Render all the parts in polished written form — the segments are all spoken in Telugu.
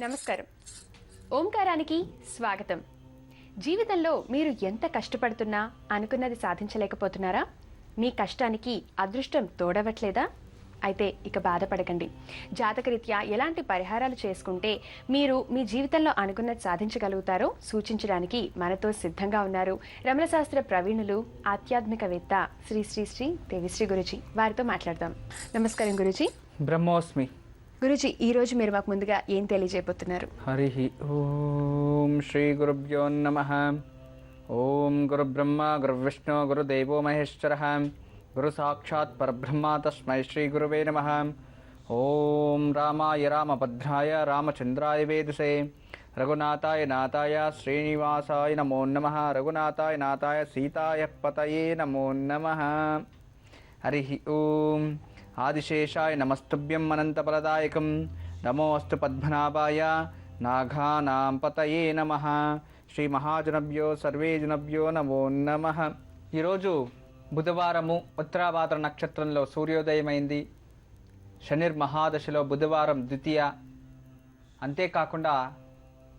నమస్కారం. ఓంకారానికి స్వాగతం. జీవితంలో మీరు ఎంత కష్టపడుతున్నా అనుకున్నది సాధించలేకపోతున్నారా? మీ కష్టానికి అదృష్టం తోడవట్లేదా? అయితే ఇక బాధపడకండి. జాతకరీత్యా ఎలాంటి పరిహారాలు చేసుకుంటే మీరు మీ జీవితంలో అనుకున్నది సాధించగలుగుతారో సూచించడానికి మనతో సిద్ధంగా ఉన్నారు రమణశాస్త్ర ప్రవీణులు, ఆధ్యాత్మికవేత్త శ్రీ శ్రీ శ్రీ దేవిశ్రీ గురుజీ. వారితో మాట్లాడదాం. నమస్కారం గురుజీ. బ్రహ్మోస్మి. గురుజీ, ఈరోజు మీరు మాకు ముందుగా ఏం తెలియజేయబోతున్నారు? హరి ఓం శ్రీ గురుభ్యో నమః. ఓం గురు బ్రహ్మ గురు విష్ణు గురుదేవో మహేశ్వర గురు సాక్షాత్ పరబ్రహ్మ తస్మై శ్రీ గురువే నమః. ఓం రామాయ రామభద్రాయ రామచంద్రాయ వేదసే రఘునాథాయ నాథాయ శ్రీనివాసాయ నమో నమః. రఘునాథాయ నాథాయ సీతాయ పతయే నమో నమః. హరి ఓం ఆదిశేషాయ నమస్తుభ్యం అనంతఫలదాయకం నమోస్తు పద్మనాభాయ నాఘానాం పతయే నమః. శ్రీ మహాజనభ్యో సర్వే జనభ్యో నమో నమః. ఈరోజు బుధవారము, ఉత్తరాభాద్ర నక్షత్రంలో సూర్యోదయమైంది. శనిర్మహాదశలో బుధవారం ద్వితీయ. అంతేకాకుండా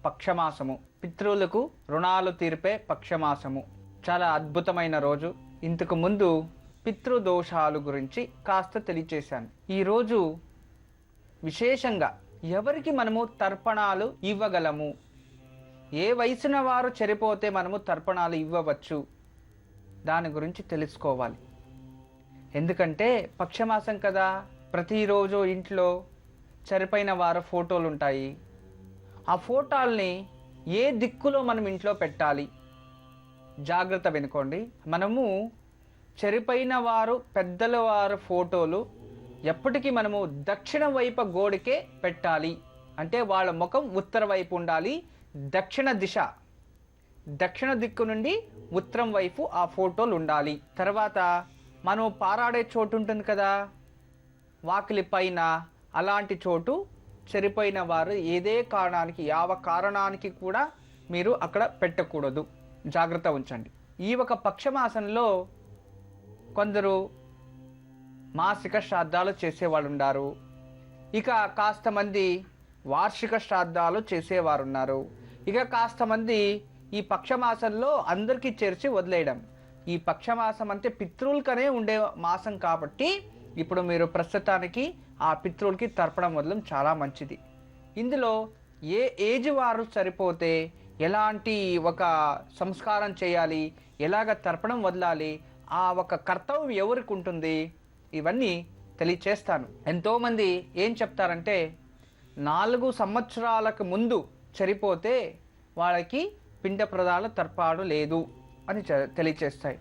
పక్షమాసము, పితృలకు రుణాలు తీర్పే పక్షమాసము. చాలా అద్భుతమైన రోజు. ఇంతకు ముందు పితృదోషాలు గురించి కాస్త తెలియచేశాను. ఈరోజు విశేషంగా ఎవరికి మనము తర్పణాలు ఇవ్వగలము, ఏ వయసున వారు చనిపోతే మనము తర్పణాలు ఇవ్వవచ్చు, దాని గురించి తెలుసుకోవాలి. ఎందుకంటే పక్షమాసం కదా, ప్రతిరోజు ఇంట్లో చనిపోయిన వారు ఫోటోలు ఉంటాయి. ఆ ఫోటోల్ని ఏ దిక్కులో మనం ఇంట్లో పెట్టాలి, జాగ్రత్త వినుకోండి. మనము చనిపోయిన వారు పెద్దల వారు ఫోటోలు ఎప్పటికీ మనము దక్షిణ వైపు గోడకే పెట్టాలి. అంటే వాళ్ళ ముఖం ఉత్తర వైపు ఉండాలి. దక్షిణ దిశ, దక్షిణ దిక్కు నుండి ఉత్తరం వైపు ఆ ఫోటోలు ఉండాలి. తర్వాత మనం పారాడే చోటు ఉంటుంది కదా, వాకిలి పైన, అలాంటి చోటు చనిపోయిన వారు ఏదే కారణానికి, యావ కారణానికి కూడా మీరు అక్కడ పెట్టకూడదు. జాగ్రత్త ఉంచండి. ఈ ఒక పక్షమాసంలో కొందరు మాసిక శ్రాద్ధాలు చేసేవాళ్ళు ఉన్నారు. ఇక కాస్త మంది వార్షిక శ్రాద్ధాలు చేసేవారు ఉన్నారు. ఇక కాస్త మంది ఈ పక్షమాసంలో అందరికీ చేర్చి వదిలేయడం. ఈ పక్షమాసం అంటే పితృలకనే ఉండే మాసం కాబట్టి ఇప్పుడు మీరు ప్రస్తుతానికి ఆ పితృలకి తర్పణం వదలడం చాలా మంచిది. ఇందులో ఏ ఏజ్ వారు సరిపోతే ఎలాంటి ఒక సంస్కారం చేయాలి, ఎలాగ తర్పణం వదలాలి, ఆ ఒక కర్తవ్యం ఎవరికి ఉంటుంది, ఇవన్నీ తెలియచేస్తాను. ఎంతోమంది ఏం చెప్తారంటే 4 సంవత్సరాలకు ముందు చనిపోతే వాళ్ళకి పిండ ప్రదాన తర్పాడు లేదు అని తెలియచేస్తాయి.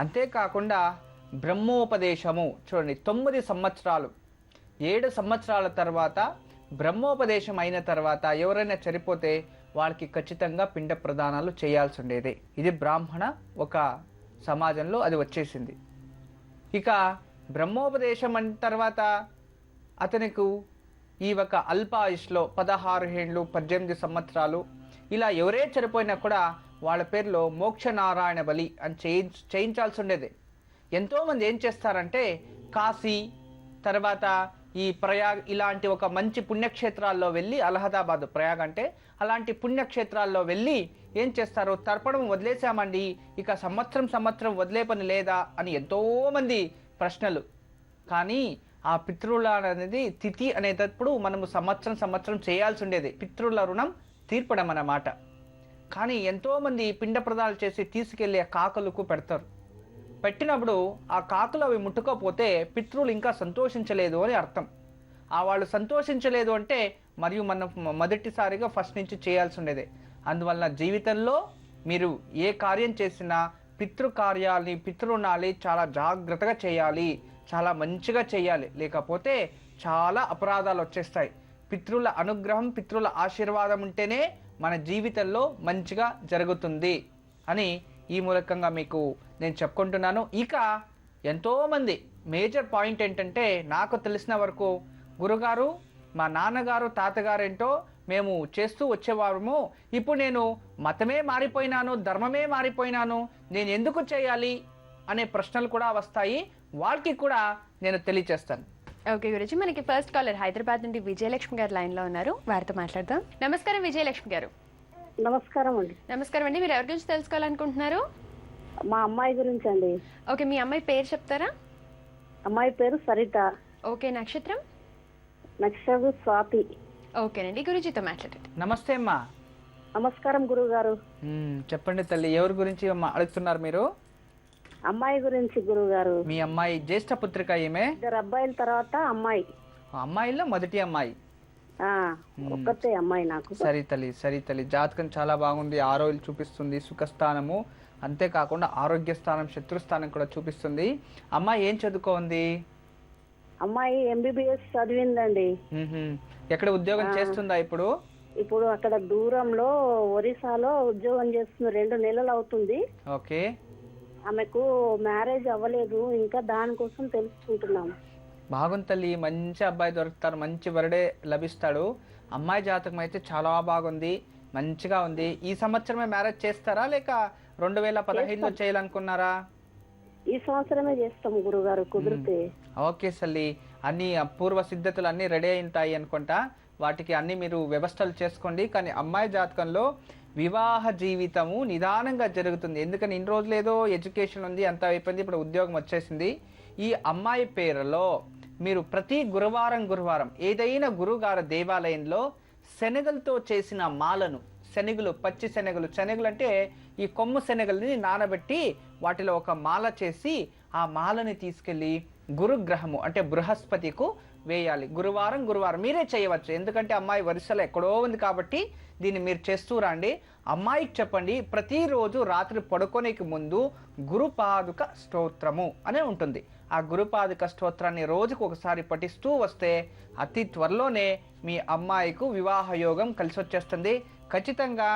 అంతేకాకుండా బ్రహ్మోపదేశము చూడండి, 9 సంవత్సరాలు 7 సంవత్సరాల తర్వాత బ్రహ్మోపదేశం అయిన తర్వాత ఎవరైనా చనిపోతే వాళ్ళకి ఖచ్చితంగా పిండ ప్రదానాలు చేయాల్సి ఉండేది. ఇది బ్రాహ్మణ ఒక సమాజంలో అది వచ్చేసింది. ఇక బ్రహ్మోపదేశం అయిన తర్వాత అతనికి ఈ ఒక అల్పాయుష్లో 16 ఏళ్ళు 18 సంవత్సరాలు ఇలా ఎవరే చనిపోయినా కూడా వాళ్ళ పేరులో మోక్షనారాయణ బలి అని చేయించాల్సి ఉండేది. ఎంతోమంది ఏం చేస్తారంటే కాశీ, తర్వాత ఈ ప్రయాగ్ ఇలాంటి ఒక మంచి పుణ్యక్షేత్రాల్లో వెళ్ళి, అలహాబాద్ ప్రయాగ్ అంటే అలాంటి పుణ్యక్షేత్రాల్లో వెళ్ళి ఏం చేస్తారు, తర్పణం వదిలేసామండి, ఇక సంవత్సరం వదిలే పని లేదా అని ఎంతోమంది ప్రశ్నలు. కానీ ఆ పితృల అనేది తిథి అనేటప్పుడు మనము సంవత్సరం చేయాల్సి ఉండేది. పితృల రుణం తీర్పడం అన్నమాట. కానీ ఎంతోమంది పిండ ప్రదానాలు చేసి తీసుకెళ్ళి ఆ కాకులకు పెడతారు. పెట్టినప్పుడు ఆ కాకులు అవి ముట్టుకోపోతే పితృలు ఇంకా సంతోషించలేదు అని అర్థం. ఆ వాళ్ళు సంతోషించలేదు అంటే మరియు మనం మొదటిసారిగా ఫస్ట్ నుంచి చేయాల్సి ఉండేది. అందువలన జీవితంలో మీరు ఏ కార్యం చేసినా పితృకార్యాలని, పితృణాలి చాలా జాగ్రత్తగా చేయాలి, చాలా మంచిగా చేయాలి. లేకపోతే చాలా అపరాధాలు వచ్చేస్తాయి. పితృల అనుగ్రహం, పితృల ఆశీర్వాదం ఉంటేనే మన జీవితంలో మంచిగా జరుగుతుంది అని ఈ మూలకంగా మీకు నేను చెప్పుకుంటున్నాను. ఇక ఎంతోమంది మేజర్ పాయింట్ ఏంటంటే, నాకు తెలిసిన వరకు గురుగారు మా నాన్నగారు తాతగారు ఏంటో మేము చేస్తూ వచ్చేవారము, ఇప్పుడు నేను మతమే మారిపోయినాను, ధర్మమే మారిపోయినాను, నేను ఎందుకు చేయాలి అనే ప్రశ్నలు కూడా వస్తాయి. వాళ్ళకి కూడా నేను తెలియచేస్తాను. ఓకే గురుజీ, మనకి ఫస్ట్ కాలర్ హైదరాబాద్ నుండి విజయలక్ష్మి గారు లైన్లో ఉన్నారు, వారితో మాట్లాడదాం. నమస్కారం విజయలక్ష్మి గారు. నమస్కారం అండి. నమస్కారం అండి. మీరు ఎవరి గురించి తెలుసుకోవాలనుకుంటున్నారు? మా అమ్మాయి గురించి అండి. ఓకే, మీ అమ్మాయి పేరు చెప్తారా? అమ్మాయి పేరు సరిత. ఓకే, నక్షత్రం? నక్షత్రం స్వాతి. ఓకేనండి, గురుజీతో మాట్లాడండి. నమస్తే అమ్మా. నమస్కారం గురువు గారు. చెప్పండి తల్లి, ఎవరి గురించి అడుగుతున్నారు మీరు? అమ్మాయి గురించి గురువు గారు. మీ అమ్మాయి జ్యేష్ఠ పుత్రిక ఈమె? 2 అబ్బాయిల తర్వాత అమ్మాయి. అమ్మాయిల్లో మొదటి అమ్మాయి. ఒక్కతే అమ్మాయి నాకు. సరి తల్లి జాతకం చాలా బాగుంది. ఆరోగ్యం చూపిస్తుంది, సుఖస్థానము, అంతేకాకుండా ఆరోగ్య స్థానం, శత్రుస్థానం కూడా చూపిస్తుంది. అమ్మాయి ఏం చదువుకోంది? అమ్మాయి MBBS చదివిందండి. ఎక్కడ ఉద్యోగం చేస్తుందా ఇప్పుడు? ఇప్పుడు అక్కడ దూరంలో ఒరిస్సాలో ఉద్యోగం చేస్తుంది. 2 నెలలు అవుతుంది. ఓకే. ఆమెకు మ్యారేజ్ అవ్వలేదు ఇంకా, దానికోసం తెలుసుకుంటున్నాము. బాగుంది తల్లి, మంచి అబ్బాయి దొరుకుతారు, మంచి వరుడే లభిస్తాడు. అమ్మాయి జాతకం అయితే చాలా బాగుంది, మంచిగా ఉంది. ఈ సంవత్సరమే మ్యారేజ్ చేస్తారా లేక 2015లో చేయాలనుకున్నారా? ఈ సంవత్సరమే చేస్తాం గురుగారు కుదిరితే. ఓకే తల్లి, అన్ని పూర్వ సిద్ధతలు అన్ని రెడీ అయింటాయి అనుకుంటా. వాటికి అన్ని మీరు వ్యవస్థలు చేసుకోండి. కానీ అమ్మాయి జాతకంలో వివాహ జీవితము నిదానంగా జరుగుతుంది. ఎందుకని ఇన్ని రోజులు ఏదో ఎడ్యుకేషన్ ఉంది, అంత అయిపోయింది, ఇప్పుడు ఉద్యోగం వచ్చేసింది. ఈ అమ్మాయి పేరులో మీరు ప్రతి గురువారం ఏదైనా గురుగారు దేవాలయంలో శనగలతో చేసిన మాలను, శనగలు, పచ్చి శనగలు అంటే ఈ కొమ్ము శనగల్ని నానబెట్టి వాటిలో ఒక మాల చేసి ఆ మాలని తీసుకెళ్ళి గురుగ్రహము అంటే బృహస్పతికు వేయాలి. గురువారం మీరే చేయవచ్చు. ఎందుకంటే అమ్మాయి వరుసలో ఎక్కడో ఉంది కాబట్టి దీన్ని మీరు చేస్తూ రండి. అమ్మాయికి చెప్పండి, ప్రతిరోజు రాత్రి పడుకోనికి ముందు గురుపాదుక స్తోత్రము అనే ఉంటుంది. ఆ గురుపాదుక స్తోత్రాన్ని రోజుకు ఒకసారి పఠిస్తూ వస్తే అతి త్వరలోనే మీ అమ్మాయికు వివాహ యోగం కలిసి వచ్చేస్తుంది. ఖచ్చితంగా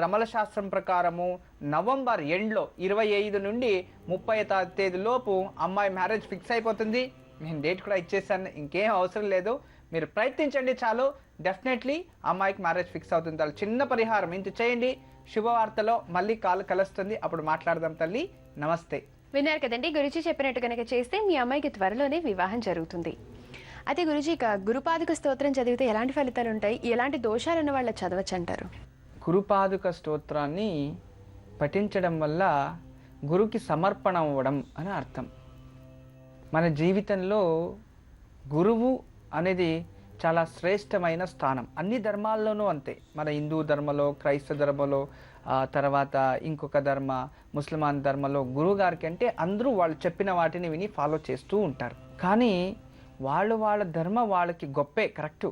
రమల శాస్త్రం ప్రకారము నవంబర్ ఎండ్లో 25 నుండి 30 తేదీలోపు అమ్మాయి మ్యారేజ్ ఫిక్స్ అయిపోతుంది. నేను డేట్ కూడా ఇచ్చేసాను, ఇంకేం అవసరం లేదు. మీరు ప్రయత్నించండి చాలు, డెఫినెట్లీ అమ్మాయికి మ్యారేజ్ ఫిక్స్ అవుతుంది. వాళ్ళు చిన్న పరిహారం ఇంత చేయండి, శుభవార్తలో మళ్ళీ కాలు కలుస్తుంది, అప్పుడు మాట్లాడదాం తల్లి. నమస్తే. విన్నారు కదండి, గురుజీ చెప్పినట్టు కనుక చేస్తే మీ అమ్మాయికి త్వరలోనే వివాహం జరుగుతుంది. అయితే గురుజీ, ఇక గురుపాదుక స్తోత్రం చదివితే ఎలాంటి ఫలితాలు ఉంటాయి, ఎలాంటి దోషాలు ఉన్న వాళ్ళు చదవచ్చు అంటారు? గురుపాదుక స్తోత్రాన్ని పఠించడం వల్ల గురుకి సమర్పణ అవ్వడం అని అర్థం. మన జీవితంలో గురువు అనేది చాలా శ్రేష్టమైన స్థానం. అన్ని ధర్మాల్లోనూ అంతే. మన హిందూ ధర్మలో, క్రైస్తవ ధర్మలో, తర్వాత ఇంకొక ధర్మ, ముస్లిమాన్ ధర్మలో గురువు గారికి అంటే అందరూ వాళ్ళు చెప్పిన వాటిని విని ఫాలో చేస్తూ ఉంటారు. కానీ వాళ్ళ ధర్మం వాళ్ళకి గొప్పే, కరెక్టు.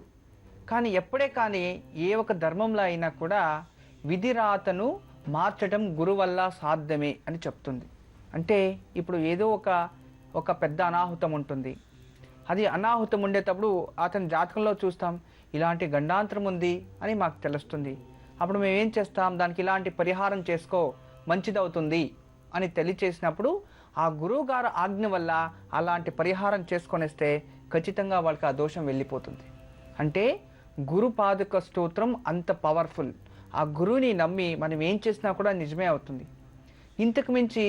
కానీ ఎప్పుడే కానీ ఏ ఒక ధర్మంలో అయినా కూడా విధిరాతను మార్చడం గురువు వల్ల సాధ్యమే అని చెప్తుంది. అంటే ఇప్పుడు ఏదో ఒక పెద్ద అనాహుతం ఉంటుంది. అది అనాహుతం ఉండేటప్పుడు అతని జాతకంలో చూస్తాం, ఇలాంటి గండాంతరం ఉంది అని మాకు తెలుస్తుంది. అప్పుడు మేము ఏం చేస్తాం, దానికి ఇలాంటి పరిహారం చేసుకో మంచిదవుతుంది అని తెలియచేసినప్పుడు ఆ గురువు గారు ఆజ్ఞ వల్ల అలాంటి పరిహారం చేసుకొనిస్తే ఖచ్చితంగా వాళ్ళకి ఆ దోషం వెళ్ళిపోతుంది. అంటే గురుపాదుక స్తోత్రం అంత పవర్ఫుల్. ఆ గురువుని నమ్మి మనం ఏం చేసినా కూడా నిజమే అవుతుంది. ఇంతకు మించి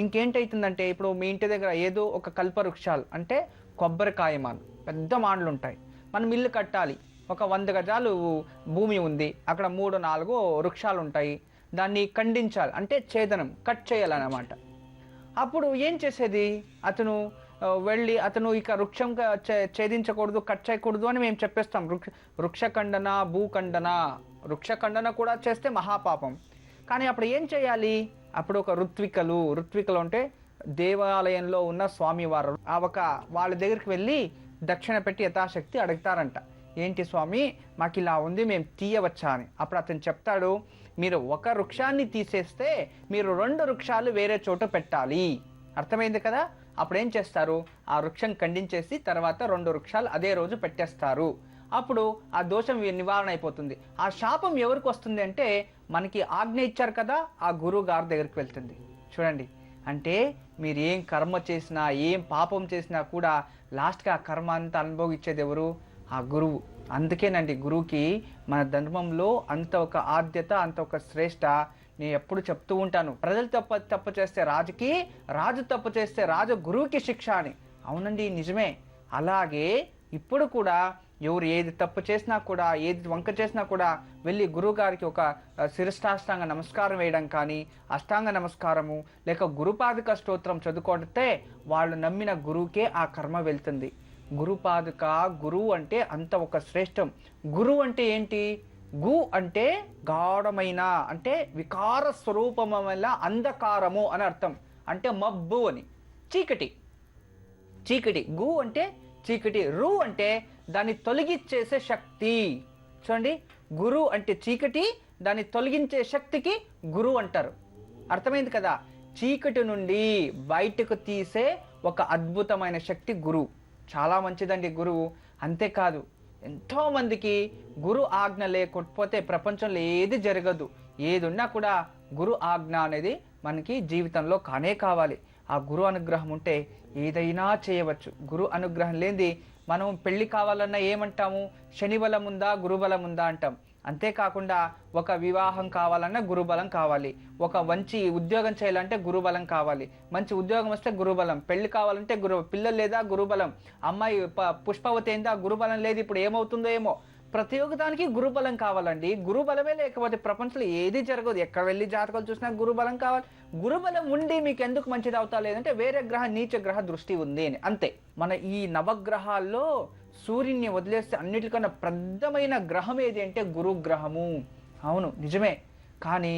ఇంకేంటవుతుందంటే, ఇప్పుడు మీ ఇంటి దగ్గర ఏదో ఒక కల్పవృక్షాలు అంటే కొబ్బరికాయ పెద్ద మాండ్లు ఉంటాయి. మనం ఇల్లు కట్టాలి, ఒక 100 గజాలు భూమి ఉంది, అక్కడ 3-4 వృక్షాలు ఉంటాయి. దాన్ని ఖండించాలి అంటే ఛేదనం, కట్ చేయాలన్నమాట. అప్పుడు ఏం చేసేది, అతను వెళ్ళి అతను ఇక వృక్షం ఛేదించకూడదు, కట్ చేయకూడదు అని మేము చెప్పేస్తాం. వృక్షఖండన, భూఖండన, వృక్షఖండన కూడా చేస్తే మహాపాపం. కానీ అప్పుడు ఏం చేయాలి, అప్పుడు ఒక ఋత్వికలు అంటే దేవాలయంలో ఉన్న స్వామివారు వాళ్ళ దగ్గరికి వెళ్ళి దక్షిణ పెట్టి యథాశక్తి అడుగుతారంట. ఏంటి స్వామి, మాకు ఇలా ఉంది, మేము తీయవచ్చా అని. అప్పుడు అతను చెప్తాడు, మీరు ఒక వృక్షాన్ని తీసేస్తే మీరు 2 వృక్షాలు వేరే చోట పెట్టాలి. అర్థమైంది కదా? అప్పుడు ఏం చేస్తారు, ఆ వృక్షం ఖండించేసి తర్వాత 2 వృక్షాలు అదే రోజు పెట్టేస్తారు. అప్పుడు ఆ దోషం నివారణ అయిపోతుంది. ఆ శాపం ఎవరికి వస్తుంది అంటే, మనకి ఆజ్ఞ ఇచ్చారు కదా ఆ గురువు గారి దగ్గరికి వెళ్తుంది. చూడండి, అంటే మీరు ఏం కర్మ చేసినా, ఏం పాపం చేసినా కూడా లాస్ట్గా ఆ కర్మ అంతా అనుభవించేది ఎవరు? ఆ గురువు. అందుకేనండి గురువుకి మన ధర్మంలో అంత ఒక ఆద్యత, అంత ఒక శ్రేష్ట. నేను ఎప్పుడు చెప్తూ ఉంటాను, ప్రజలు తప్పు చేస్తే రాజుకి, రాజు తప్పు చేస్తే గురువుకి శిక్ష అని. అవునండి, నిజమే. అలాగే ఇప్పుడు కూడా ఎవరు ఏది తప్పు చేసినా కూడా, ఏది వంక చేసినా కూడా వెళ్ళి గురువుగారికి ఒక శిరష్టాష్టాంగ నమస్కారం వేయడం కానీ, అష్టాంగ నమస్కారము లేక గురుపాదుక స్తోత్రం చదువుకుంటే వాళ్ళు నమ్మిన గురువుకే ఆ కర్మ వెళ్తుంది. గురుపాదుక, గురువు అంటే అంత ఒక శ్రేష్టం. గురువు అంటే ఏంటి? గు అంటే గాఢమైన, అంటే వికార స్వరూపము వల్ల అంధకారము అని అర్థం. అంటే మబ్బు అని, చీకటి. చీకటి గు అంటే చీకటి, రు అంటే దాన్ని తొలగించేసే శక్తి. చూడండి, గురు అంటే చీకటి, దాన్ని తొలగించే శక్తికి గురువు అంటారు. అర్థమైంది కదా? చీకటి నుండి బయటకు తీసే ఒక అద్భుతమైన శక్తి గురువు. చాలా మంచిదండి గురువు. అంతేకాదు, ఎంతోమందికి గురు ఆజ్ఞ లేకపోతే ప్రపంచంలో ఏది జరగదు. ఏది ఉన్నా కూడా గురు ఆజ్ఞ అనేది మనకి జీవితంలో కానే కావాలి. ఆ గురు అనుగ్రహం ఉంటే ఏదైనా చేయవచ్చు. గురు అనుగ్రహం లేనిది మనం పెళ్లి కావాలన్నా ఏమంటాము? శని బలం ఉందా, గురుబలం ఉందా అంటాం. అంతేకాకుండా ఒక వివాహం కావాలన్నా గురుబలం కావాలి, ఒక మంచి ఉద్యోగం చేయాలంటే గురుబలం కావాలి, మంచి ఉద్యోగం వస్తే గురుబలం, పెళ్లి కావాలంటే పిల్లలు లేదా గురుబలం, అమ్మాయి పుష్పవతి అయిందా గురుబలం లేదు, ఇప్పుడు ఏమవుతుందో ఏమో. ప్రతి ఒక్కదానికి గురుబలం కావాలండి. గురుబలమే లేకపోతే ప్రపంచంలో ఏది జరగదు. ఎక్కడ వెళ్ళి జాతకాలు చూసినా గురుబలం కావాలి. గురుబలం ఉండి మీకు ఎందుకు మంచిది అవుతా లేదంటే వేరే గ్రహ నీచ గ్రహ దృష్టి ఉంది అని, అంతే. మన ఈ నవగ్రహాల్లో సూర్యుని వదిలేస్తే అన్నిటికన్నా ప్రద్దమైన గ్రహం ఏది అంటే గురుగ్రహము. అవును, నిజమే. కానీ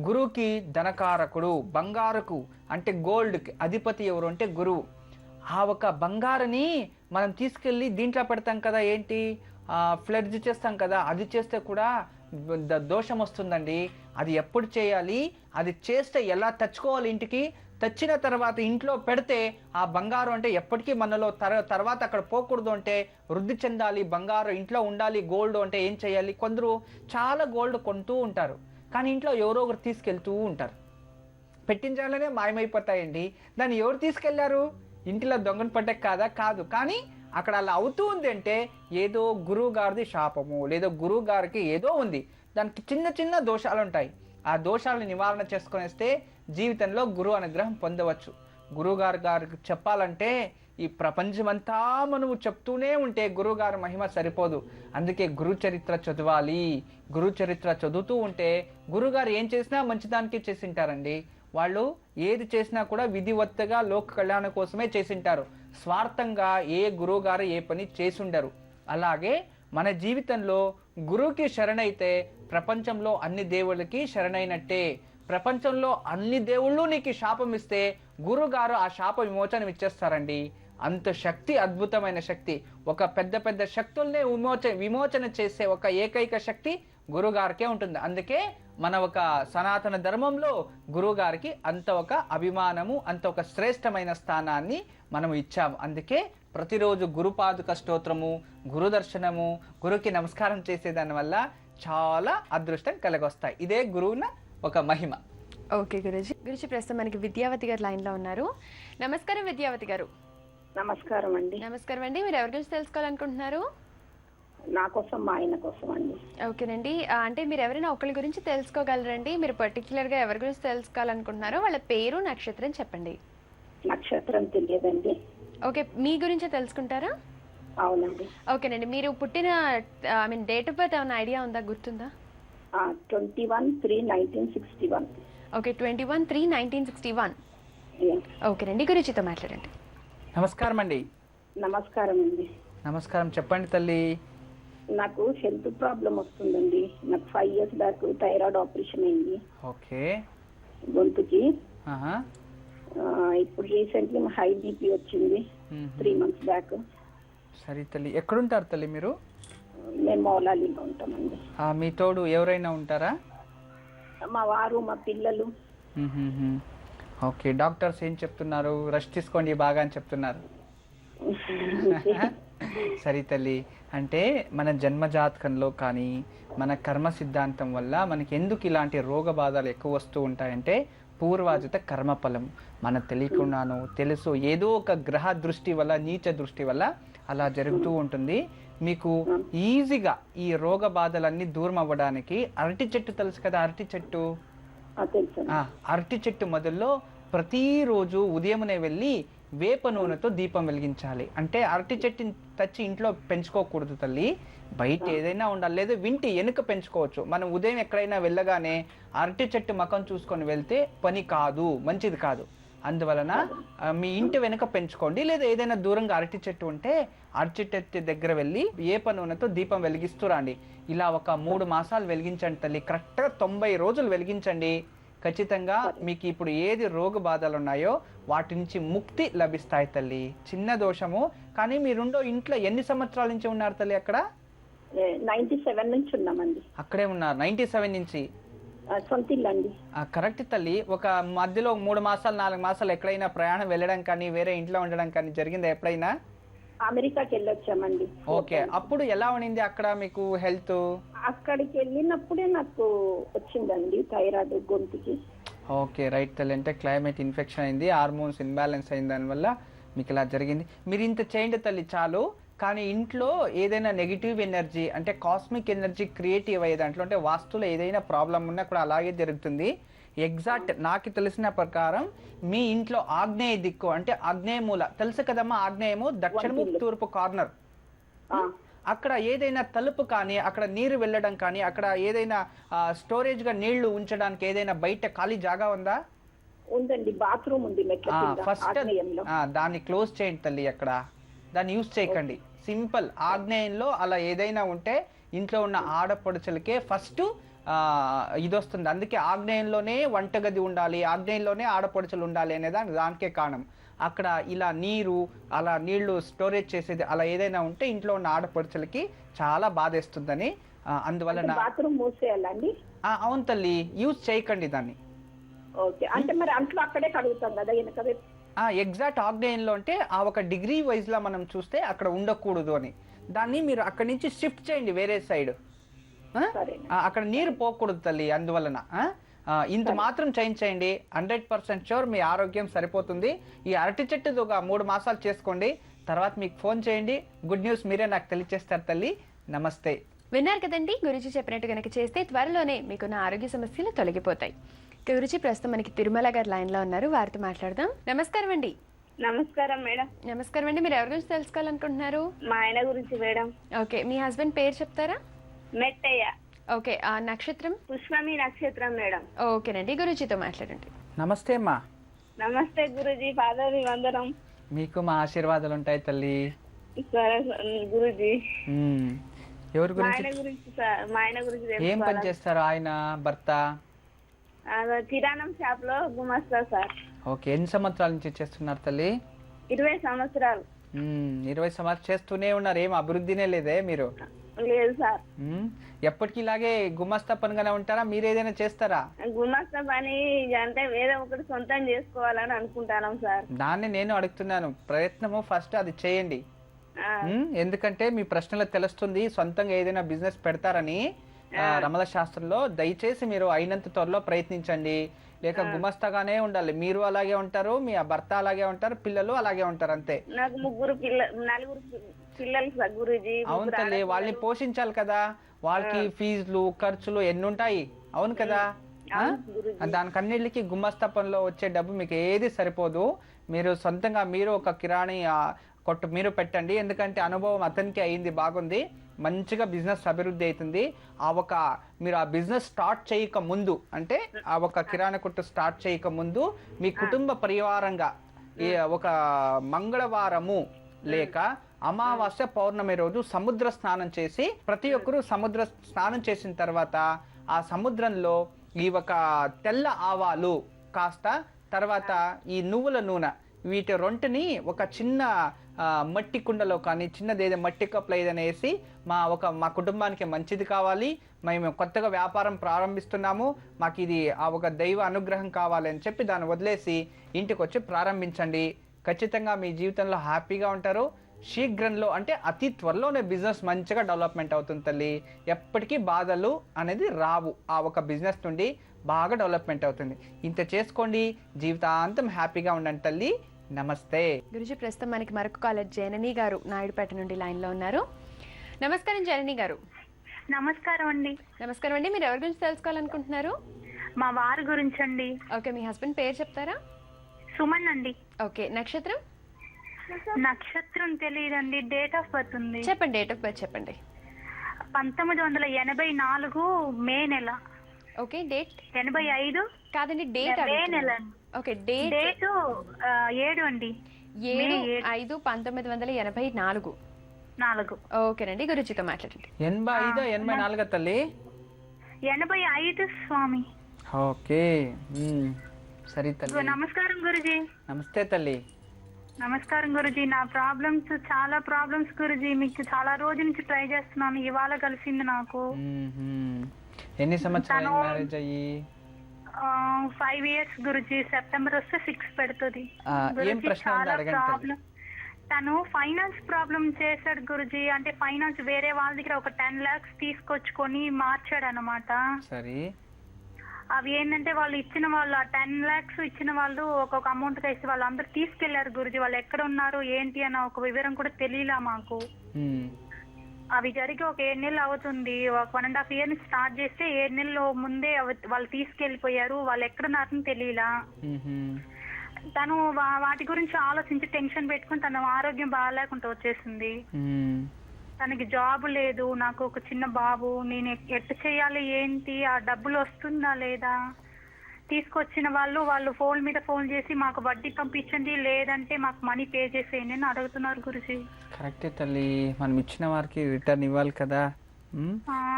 గురువుకి ధనకారకుడు, బంగారుకు అంటే గోల్డ్కి అధిపతి ఎవరు అంటే గురువు. ఆ ఒక బంగారుని మనం తీసుకెళ్ళి దీంట్లో పెడతాం కదా, ఏంటి ఫ్లడ్జ్ చేస్తాం కదా, అది చేస్తే కూడా దోషం వస్తుందండి. అది ఎప్పుడు చేయాలి, అది చేస్తే ఎలా తెచ్చుకోవాలి, ఇంటికి తెచ్చిన తర్వాత ఇంట్లో పెడితే ఆ బంగారం అంటే ఎప్పటికీ మనలో తర్వాత అక్కడ పోకూడదు అంటే వృద్ధి చెందాలి, బంగారం ఇంట్లో ఉండాలి. గోల్డ్ అంటే ఏం చేయాలి? కొందరు చాలా గోల్డ్ కొంటూ ఉంటారు, కానీ ఇంట్లో ఎవరో ఒకరు తీసుకెళ్తూ ఉంటారు. పెట్టించాలనే మాయమైపోతాయండి. దాన్ని ఎవరు తీసుకెళ్లారు? ఇంటిలో దొంగను పడ్డకు కాదు. కానీ అక్కడ అలా అవుతూ ఉంది అంటే ఏదో గురువు గారిది శాపము, లేదో గురువు గారికి ఏదో ఉంది. దానికి చిన్న చిన్న దోషాలు ఉంటాయి. ఆ దోషాలను నివారణ చేసుకొనేస్తే జీవితంలో గురువు అనుగ్రహం పొందవచ్చు. గురువుగారికి చెప్పాలంటే ఈ ప్రపంచమంతా మనము చెప్తూనే ఉంటే గురువుగారి మహిమ సరిపోదు. అందుకే గురు చరిత్ర చదవాలి. గురు చరిత్ర చదువుతూ ఉంటే గురువుగారు ఏం చేసినా మంచిదానికి చేసింటారండి. వాళ్ళు ఏది చేసినా కూడా విధివత్తగా లోక కళ్యాణం కోసమే చేసింటారు. స్వార్థంగా ఏ గురువు గారు ఏ పని చేసుండరు. అలాగే మన జీవితంలో గురువుకి శరణైతే ప్రపంచంలో అన్ని దేవుళ్ళకి శరణైనట్టే. ప్రపంచంలో అన్ని దేవుళ్ళు నీకు శాపం ఇస్తే గురువుగారు ఆ శాప విమోచనం ఇచ్చేస్తారండి. అంత శక్తి, అద్భుతమైన శక్తి. ఒక పెద్ద శక్తుల్నే విమోచన చేసే ఒక ఏకైక శక్తి గురువుగారికే ఉంటుంది. అందుకే మన ఒక సనాతన ధర్మంలో గురువుగారికి అంత ఒక అభిమానము, అంత ఒక శ్రేష్టమైన స్థానాన్ని మనం ఇచ్చాము. అందుకే ప్రతిరోజు గురుపాదుక స్తోత్రము, గురు దర్శనము, గురుకి నమస్కారం చేసేదాని వల్ల చాలా అదృష్టం కలగొస్తాయి. ఇదే గురువున ఒక మహిమ. ఓకే గురుజీ. ప్రస్తుతం మనకి విద్యావతి గారు లైన్లో ఉన్నారు. నమస్కారం విద్యావతి గారు. నమస్కారం అండి. నమస్కారం అండి. మీరు ఎవరి గురించి తెలుసుకోవాలనుకుంటున్నారు? నా కోసం, మా ఆయన కోసం అండి. ఓకేనండి. అంటే మీరు ఎవరైనా ఒకరి గురించి తెలుసుకోగలరండి? మీరు పర్టికులర్గా ఎవరి గురించి తెలుసుకోవాలనుకుంటున్నారో వాళ్ళ పేరు, నక్షత్రం చెప్పండి. నక్షత్రం తెలియదండి. ఓకే, మీ గురించే తెలుసుకుంటారా? అవునండి. ఓకేనండి. మీరు పుట్టిన డేట్ ఆఫ్ బర్త్ ఏమైనా ఐడియా ఉందా, గుర్తుందా? 21/3/1961. ఓకే, 21/3/1961. ఓకేనండి, గురుజీతో మాట్లాడండి. నమస్కారం అండి. నమస్కారం అండి. నమస్కారం, చెప్పండి తల్లి. నాకు హెల్త్ ప్రాబ్లం వస్తుందండి. నాకు 5 years బ్యాక్ థైరాయిడ్ ఆపరేషన్ అయింది. ఓకే. గొంతుకి. ఆహా. ఇప్పుడు రీసెంట్లీ హై బీపీ వచ్చింది 3 months బ్యాక్. సరే తల్లి, ఎక్కడుంటారు తల్లి మీరు? మేము మౌలాలీలో ఉంటామండి. మీ తోడు ఎవరైనా ఉంటారా? మా వారు, మా పిల్లలు. ఓకే, డాక్టర్స్ ఏం చెప్తున్నారు? రెస్ట్ తీసుకోండి బాగా అని చెప్తున్నారు. సరే తల్లి, అంటే మన జన్మజాతకంలో కానీ మన కర్మ సిద్ధాంతం వల్ల మనకి ఎందుకు ఇలాంటి రోగ బాధలు ఎక్కువ వస్తూ ఉంటాయంటే పూర్వాజిత కర్మఫలం. మనకు తెలియకుండానో తెలుసు ఏదో ఒక గ్రహ దృష్టి వల్ల, నీచ దృష్టి వల్ల అలా జరుగుతూ ఉంటుంది. మీకు ఈజీగా ఈ రోగ బాధలన్నీ దూరం అవ్వడానికి అరటి చెట్టు తెలుసు కదా, అరటి చెట్టు. అరటి చెట్టు మొదల్లో ప్రతిరోజు ఉదయమునే వెళ్ళి వేప నూనెతో దీపం వెలిగించాలి. అంటే అరటి చెట్టుని తెచ్చి ఇంట్లో పెంచుకోకూడదు తల్లి, బయట ఏదైనా ఉండాలి. లేదా వింటి వెనుక పెంచుకోవచ్చు. మనం ఉదయం ఎక్కడైనా వెళ్ళగానే అరటి చెట్టు ముఖం చూసుకొని వెళ్తే పని కాదు, మంచిది కాదు. అందువలన మీ ఇంటి వెనుక పెంచుకోండి. లేదా ఏదైనా దూరంగా అరటి చెట్టు ఉంటే అరటి చెట్టు దగ్గర వెళ్ళి వేప నూనెతో దీపం వెలిగిస్తూ రండి. ఇలా ఒక 3 మాసాలు వెలిగించండి తల్లి. కరెక్ట్గా 90 రోజులు వెలిగించండి. ఖచ్చితంగా మీకు ఇప్పుడు ఏది రోగ బాధలు ఉన్నాయో వాటి నుంచి ముక్తి లభిస్తాయి తల్లి. చిన్న దోషము. కానీ మీరుండో ఇంట్లో ఎన్ని సంవత్సరాల నుంచి ఉన్నారు తల్లి అక్కడ? 97 నుంచి ఉన్నామండి. అక్కడే ఉన్నారు 97 నుంచి. సొంత ఇల్లు అండి. కరెక్ట్ తల్లి. ఒక మధ్యలో 3 మాసాలు 4 మాసాలు ఎక్కడైనా ప్రయాణం వెళ్ళడం కానీ వేరే ఇంట్లో ఉండడం కానీ జరిగిందా ఎప్పుడైనా? అమెరికాకి వెళ్ళొచ్చామండి. ఓకే, అప్పుడు ఎలా ఉండింది అక్కడ మీకు హెల్త్? అక్కడికి వెళ్ళినప్పుడే నాకు వచ్చిందండి థైరాయిడ్ గొంతుకి. ఓకే రైట్ తల్లి. అంటే క్లైమేట్ ఇన్ఫెక్షన్ అయింది, హార్మోన్స్ ఇన్బ్యాలెన్స్ అయిన దానివల్ల మీకు ఇలా జరిగింది. మీరు ఇంత చేయండి తల్లి చాలు. కానీ ఇంట్లో ఏదైనా నెగిటివ్ ఎనర్జీ అంటే కాస్మిక్ ఎనర్జీ క్రియేటివ్ అయ్యే దాంట్లో అంటే వాస్తులో ఏదైనా ప్రాబ్లం ఉన్నా కూడా అలాగే జరుగుతుంది. ఎగ్జాక్ట్ నాకు తెలిసిన ప్రకారం మీ ఇంట్లో ఆగ్నేయ దిక్కు అంటే ఆగ్నేయ మూల తెలుసు కదమ్మా, ఆగ్నేయము దక్షిణము తూర్పు కార్నర్, అక్కడ ఏదైనా తలుపు కానీ అక్కడ నీరు వెళ్ళడం కానీ అక్కడ ఏదైనా స్టోరేజ్ గా నీళ్లు ఉంచడానికి ఏదైనా బయట ఖాళీ జాగా ఉందా? ఉందండి, బాత్రూమ్ ఉంది. ఫస్ట్ దాన్ని క్లోజ్ చేయండి తల్లి. అక్కడ దాన్ని యూజ్ చేయకండి. సింపుల్ ఆగ్నేయంలో అలా ఏదైనా ఉంటే ఇంట్లో ఉన్న ఆడపడుచులకే ఫస్ట్ ఇది వస్తుంది. అందుకే ఆగ్నేయంలోనే వంటగది ఉండాలి, ఆగ్నేయంలోనే ఆడపడుచులు ఉండాలి అనే దానికే కారణం. అక్కడ ఇలా నీరు అలా నీళ్లు స్టోరేజ్ చేసేది అలా ఏదైనా ఉంటే ఇంట్లో ఉన్న ఆడపడుచులకి చాలా బాధేస్తుందని. అందువలన బాత్రూమ్ మూసేయాలండి. అవును తల్లి, యూజ్ చేయకండి దాన్ని. ఓకే, అంటే మరి అంట్లో అక్కడే కడుగుతాం కదా వెనక. ఎగ్జాక్ట్ ఆగ్నేయంలో అంటే ఆ ఒక డిగ్రీ వైజ్ లా మనం చూస్తే అక్కడ ఉండకూడదు అని. దాన్ని మీరు అక్కడి నుంచి షిఫ్ట్ చేయండి వేరే సైడ్. అక్కడ నీరు పోకూడదు తల్లి. అందువలన ఇంత మాత్రం చేయించేయండి. 100% షూర్ మీ ఆరోగ్యం సరిపోతుంది. ఈ అరటి చెట్టు ఒక 3 మాసాలు చేసుకోండి. తర్వాత మీకు ఫోన్ చేయండి. గుడ్ న్యూస్ మీరే నాకు తెలియచేస్తారు తల్లి. నమస్తే. విన్నారు కదండి, గురుజీ చెప్పినట్టు కనుక చేస్తే త్వరలోనే మీకున్న ఆరోగ్య సమస్యలు తొలగిపోతాయి. గురుజీ ప్రస్తుతం మనకి తిరుమల గారు లైన్ లో ఉన్నారు, వారితో మాట్లాడదాం. నమస్కారం అండి. నమస్కారం మేడం. నమస్కారం అండి. మీరు ఎవరి గురించి తెలుసుకోవాలనుకుంటున్నారు? మా ఆయన గురించి మేడం. ఓకే, మీ హస్బెండ్ పేరు చెప్తారా? మెట్టయ్య. ఓకే, ఆ నక్షత్రం? పుష్పమి నక్షత్రం మేడం. ఓకేనండి, గురుజీతో మాట్లాడండి. నమస్తే అమ్మా. నమస్తే గురుజీ, పాదాభివందనం. మీకు మా ఆశీర్వాదాలు ఉంటాయి తల్లి. గురుజీ ఎవరి మా గురించి? ఆయన గురించి సార్, మా ఆయన గురించి ఏం పని చేస్తారు ఆయన భర్త? కిరాణం షాప్ లో గుమస్తా సార్. ఓకే, ఎన్ని సంవత్సరాల నుంచి చేస్తున్నారు తల్లి? 20 సంవత్సరాలు. 20 సంవత్సరాలు చేస్తూనే ఉన్నారు. ఏం అభివృద్ధినే లేదే మీరు? లేదు సార్. ఎప్పటికీ ఇలాగే గుమస్తా పనిగానే ఉంటారా? మీరు ఏదైనా చేస్తారా? గుమస్తా పని అంటే ఏదో ఒకటి సొంతం చేసుకోవాలని అనుకుంటాను సార్. దాన్ని నేను అడుగుతున్నాను. ప్రయత్నము ఫస్ట్ అది చేయండి. ఎందుకంటే మీ ప్రశ్నలో తెలుస్తుంది సొంతంగా ఏదైనా బిజినెస్ పెడతారని. రమల శాస్త్రంలో దయచేసి మీరు అయినంత త్వరలో ప్రయత్నించండి. లేక గుమస్తాగానే ఉండాలి. మీరు అలాగే ఉంటారు, మీ భర్త అలాగే ఉంటారు, పిల్లలు అలాగే ఉంటారు, అంతే. నాకు 4 పిల్లలు సార్ గురూజీ. అవును తల్లి, వాళ్ళని పోషించాలి కదా. వాళ్ళకి ఫీజులు ఖర్చులు ఎన్ని ఉంటాయి, అవును కదా. దానికన్నిటికి గుమస్తా పనిలో వచ్చే డబ్బు మీకు ఏది సరిపోదు. మీరు సొంతంగా మీరు ఒక కిరాణి కొట్టు మీరు పెట్టండి. ఎందుకంటే అనుభవం అతనికి అయింది, బాగుంది, మంచిగా బిజినెస్ అభివృద్ధి అవుతుంది. మీరు ఆ బిజినెస్ స్టార్ట్ చేయక ముందు అంటే ఆ ఒక కిరాణా కొట్టు స్టార్ట్ చేయక ముందు మీ కుటుంబ పరివారంగా ఒక మంగళవారము లేక అమావాస్య పౌర్ణమి రోజు సముద్ర స్నానం చేసి ప్రతి ఒక్కరూ సముద్ర స్నానం చేసిన తర్వాత ఆ సముద్రంలో ఈ ఒక తెల్ల ఆవాలు కాస్త తర్వాత ఈ నువ్వుల నూనె వీటి రొంటిని ఒక చిన్న మట్టి కుండలో కానీ చిన్నది ఏదో మట్టి కప్పులు ఏదైనా వేసి మా కుటుంబానికి మంచిది కావాలి, మేము కొత్తగా వ్యాపారం ప్రారంభిస్తున్నాము, మాకు ఇది ఒక దైవ అనుగ్రహం కావాలి అని చెప్పి దాన్ని వదిలేసి ఇంటికి వచ్చి ప్రారంభించండి. ఖచ్చితంగా మీ జీవితంలో హ్యాపీగా ఉంటారు. శీఘ్రంలో అంటే అతి త్వరలోనే బిజినెస్ మంచిగా డెవలప్మెంట్ అవుతుంది తల్లి. ఎప్పటికీ బాధలు అనేది రావు. ఆ ఒక బిజినెస్ నుండి బాగా డెవలప్మెంట్ అవుతుంది. ఇంత చేసుకోండి, జీవితాంతం హ్యాపీగా ఉండండి తల్లి. నమస్తే. గురుజీ ప్రస్తుతం మనకి మరొక కాలేజ్ జనని గారు నాయుడుపేట నుండి లైన్ లో ఉన్నారు. నమస్కారం జనని గారు. నమస్కారం అండి. నమస్కారం అండి. మీరు ఎవరి గురించి తెలుసుకోవాలనుకుంటున్నారు? మా వారి గురించి అండి. ఓకే, మీ హస్బెండ్ పేరు చెప్తారా? సుమన్ అండి. ఓకే, నక్షత్రం? నక్షత్రం తెలియదండి, డేట్ ఆఫ్ బర్త్ ఉంది. చెప్పండి, డేట్ ఆఫ్ బర్త్ చెప్పండి. 1984 మే నెల. ఓకే, డేట్ 85 కాదండి, డేట్ మే నెల. ఓకే, డేట్ డేట్ 7 అండి, 7/5/1984. 4. ఓకేనండి, గురుజీతో మాట్లాడండి. 85 84 తల్లి. 85 స్వామి. ఓకే, సరే తల్లి. నమస్కారం గురుజీ. నమస్తే తల్లి. నమస్కారం గురుజీ. నా ప్రాబ్లమ్స్, చాలా ప్రాబ్లమ్స్ గురుజీ. మీకు చాలా రోజుల నుంచి ట్రై చేస్తున్నాను, ఇవాళ కలిసింది నాకు. ఎన్ని సంవత్సరాలు మ్యారేజ్ అయ్యి? 5 years గురుజీ. సెప్టెంబర్ వస్తే 6 పెడుతుంది. ఏం ప్రశ్న ఉందో అడగండి. తను ఫైనాన్స్ ప్రాబ్లం చేశాడు గురుజీ. అంటే ఫైనాన్స్ వేరే వాళ్ళ దగ్గర ఒక 10 lakhs తీసుకొచ్చుకొని మార్చాడు అన్నమాట. సరే, అవి ఏంటంటే వాళ్ళు ఇచ్చిన వాళ్ళు ఆ 10 lakhs ఇచ్చిన వాళ్ళు ఒక్కొక్క అమౌంట్ వేసి వాళ్ళు అందరు తీసుకెళ్లారు గురుజీ. వాళ్ళు ఎక్కడ ఉన్నారు ఏంటి అన్న ఒక వివరం కూడా తెలియలా మాకు. అవి జరిగి ఒక 7 నెలలు అవుతుంది. ఒక 1.5 year నుంచి స్టార్ట్ చేస్తే 7 నెలలు ముందే వాళ్ళు తీసుకెళ్లిపోయారు. వాళ్ళు ఎక్కడున్నారని తెలియలా. తను వాటి గురించి ఆలోచించి టెన్షన్ పెట్టుకుని తన ఆరోగ్యం బాగాలేకుండా వచ్చేసింది. తనకి జాబ్ లేదు, నాకు ఒక చిన్న బాబు. నేను ఎట్టు చేయాలి ఏంటి, ఆ డబ్బులు వస్తుందా లేదా, తీసుకొచ్చిన వాళ్ళు ఫోన్ మీద ఫోన్ చేసి మాకు వడ్డీ పంపించండి లేదంటే మాకు మనీ పే చేసేయండి అని అడుగుతున్నారు గురుజీ. కరెక్టే తల్లి, మనం ఇచ్చిన వారికి రిటర్న్ ఇవ్వాలి కదా.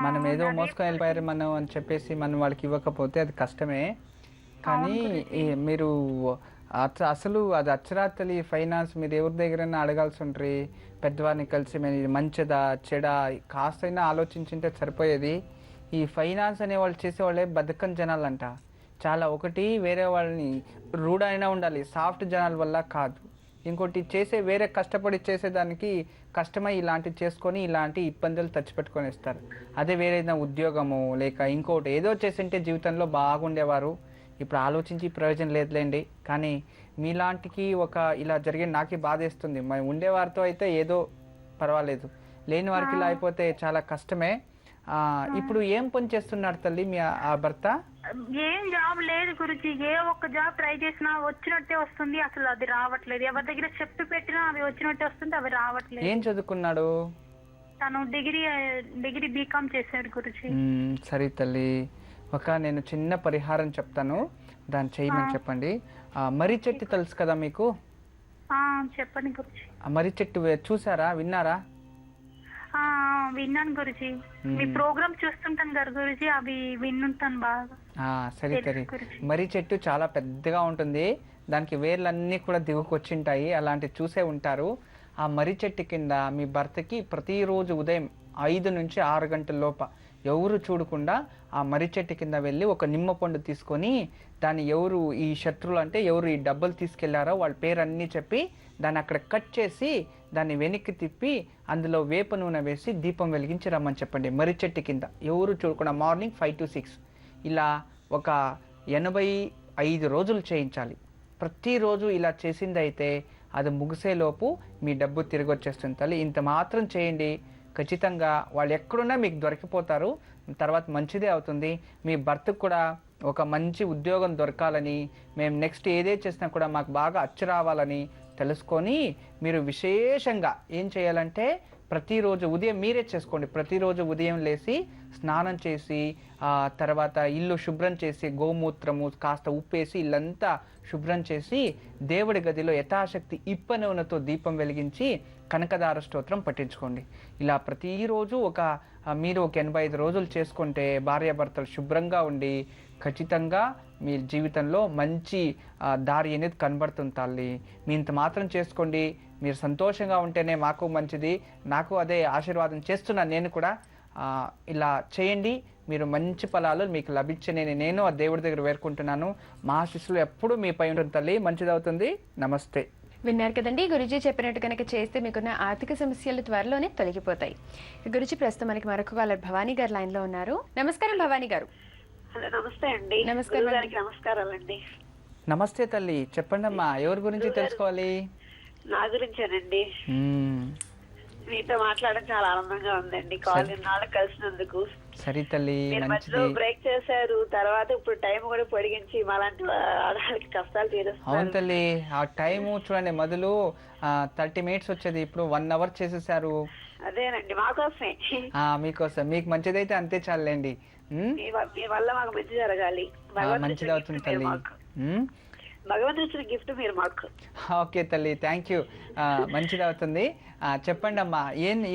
మనం ఏదో మోసుకొని వెళ్ళిపోయారు మనం అని చెప్పేసి మనం వాళ్ళకి ఇవ్వకపోతే అది కష్టమే. కానీ మీరు అసలు అది అచ్చరాతలి ఫైనాన్స్ మీరు ఎవరి దగ్గరైనా అడగాల్సి ఉంటుంది. పెద్దవారిని కలిసి మీరు మంచిదా చెడా కాస్తైనా ఆలోచించుంటే సరిపోయేది. ఈ ఫైనాన్స్ అనే వాళ్ళు చేసేవాళ్ళే బద్ధకం జనాలంట. చాలా ఒకటి వేరే వాళ్ళని రూఢ అయినా ఉండాలి, సాఫ్ట్ జనాల వల్ల కాదు. ఇంకోటి వేరే కష్టపడి చేసేదానికి కష్టమై ఇలాంటివి చేసుకొని ఇలాంటి ఇబ్బందులు తెచ్చిపెట్టుకొని ఇస్తారు. అదే వేరేదైనా ఉద్యోగము లేక ఇంకోటి ఏదో చేసింటే జీవితంలో బాగుండేవారు. ఇప్పుడు ఆలోచించి ప్రయోజనం లేదులేండి. కానీ మీలాంటికి ఇలా జరిగిన నాకే బాధేస్తుంది. మరి ఉండేవారితో అయితే ఏదో పర్వాలేదు, లేని వారికి ఇలా అయిపోతే చాలా కష్టమే. ఇప్పుడు ఏం పని చేస్తున్నాడు తల్లి మీ ఆ భర్త? ఏం జాబ్ లేదు గురుజీ. ఏ ఒక్క జాబ్ ట్రై చేసినా వచ్చినట్టే వస్తుంది, అసలు అది రావట్లేదు. ఎవరి దగ్గర చెప్పి పెట్టినా అవి వచ్చినట్టే వస్తుంది, అవి రావట్లేదు. ఏం చదువుకున్నాడు తను? డిగ్రీ బీకామ్ చేశాడు గురుజీ. సరే తల్లి, నేను చిన్న పరిహారం చెప్తాను, దాన్ని చేయమని చెప్పండి. మర్రి చెట్టు తెలుసు కదా మీకు? చెప్పండి గురుజీ. మర్రి చెట్టు చూసారా, విన్నారా? విన్నాను గురుజీ. మీ ప్రోగ్రామ్ చూస్తుంటాను కదా గురుజీ, అవి విన్నుంటాను బాగా. సరే సరే, మర్రి చెట్టు చాలా పెద్దగా ఉంటుంది, దానికి వేర్లన్నీ కూడా దిగుకొచ్చింటాయి, అలాంటివి చూసే ఉంటారు. ఆ మర్రి చెట్టు కింద మీ భర్తకి ప్రతిరోజు ఉదయం 5 నుంచి 6 గంటల లోప ఎవరు చూడకుండా ఆ మర్రి చెట్టు కింద వెళ్ళి ఒక నిమ్మ పండు తీసుకొని దాన్ని ఎవరు ఈ శత్రువులు అంటే ఎవరు ఈ డబ్బులు తీసుకెళ్లారో వాళ్ళ పేరన్నీ చెప్పి దాన్ని అక్కడ కట్ చేసి దాన్ని వెనక్కి తిప్పి అందులో వేప నూనె వేసి దీపం వెలిగించి రమ్మని చెప్పండి. మర్రి చెట్టు కింద ఎవరు చూడకుండా మార్నింగ్ 5 to 6 ఇలా ఒక 85 రోజులు చేయించాలి. ప్రతిరోజు ఇలా చేసిందైతే అది ముగిసేలోపు మీ డబ్బు తిరిగి వచ్చేస్తుంది తల్లి. ఇంత మాత్రం చేయండి, ఖచ్చితంగా వాళ్ళు ఎక్కడున్నా మీకు దొరికిపోతారు. తర్వాత మంచిదే అవుతుంది. మీ భర్తకు కూడా ఒక మంచి ఉద్యోగం దొరకాలని, మేము నెక్స్ట్ ఏదే చేసినా కూడా మాకు బాగా అచ్చు రావాలని తెలుసుకొని మీరు విశేషంగా ఏం చేయాలంటే ప్రతిరోజు ఉదయం మీరే చేసుకోండి. ప్రతిరోజు ఉదయం లేచి స్నానం చేసి తర్వాత ఇల్లు శుభ్రం చేసి గోమూత్రము కాస్త ఉప్పేసి ఇల్లంతా శుభ్రం చేసి దేవుడి గదిలో యథాశక్తి ఇప్ప నూనెతో దీపం వెలిగించి కనకదార స్తోత్రం పఠించుకోండి. ఇలా ప్రతిరోజు మీరు ఒక 85 రోజులు చేసుకుంటే భార్యాభర్తలు శుభ్రంగా ఉండి ఖచ్చితంగా మీ జీవితంలో మంచి దారి అనేది కనబడుతుంది తల్లి. మీ ఇంత మాత్రం చేసుకోండి, మీరు సంతోషంగా ఉంటేనే మాకు మంచిది. నాకు అదే ఆశీర్వాదం చేస్తున్నాను నేను కూడా. ఇలా చేయండి, మీరు మంచి ఫలాలు మీకు లభించని నేను ఆ దేవుడి దగ్గర వేరుకుంటున్నాను. మా ఆశీస్సులు ఎప్పుడు మీపై ఉంటుంది తల్లి. మంచిదవుతుంది. నమస్తే. విన్నారు కదండి, గురుజీ చెప్పినట్టు కనుక చేస్తే మీకున్న ఆర్థిక సమస్యలు త్వరలోనే తొలగిపోతాయి. గురుజీ ప్రస్తుతం మనకి మరొక కాలర్ భవానీ గారు లైన్ లో ఉన్నారు. నమస్కారం భవానీ గారు. హలో, నమస్తే అండి. నమస్కారం. నమస్కారాలండి. నమస్తే తల్లి, చెప్పండి అమ్మా, ఎవరి గురించి తెలుసుకోవాలి? నా గురించేనండి. మీతో మాట్లాడడం చాలా ఆనందంగా ఉందండి. కాల్ ఇన్నాళ్ళకి కలిసినందుకు. సరే తల్లి, మీరు మధ్యలో మంచిది. బ్రేక్ చేశారు, తర్వాత ఇప్పుడు టైం కూడా పొడిగించి మాలాంటి ఆడవాళ్ళకి కష్టాలు అవును తీరుస్తున్నారు. తల్లి, ఆ టైము చూడండి, మొదలు 30 minutes వచ్చేది, ఇప్పుడు 1 hour చేసేసారు. అదేనండి మాకోసమే. మీకోసం, మీకు మంచిదైతే అంతే చాలండి. మీ వల్ల మాకు మంచి జరగాలి. మంచిది అవుతుంది తల్లి. భగవంతుడు ఇచ్చిన గిఫ్ట్ మీరు మాకు. ఓకే తల్లి, థ్యాంక్ యూ. మంచిది అవుతుంది. చెప్పండి అమ్మా,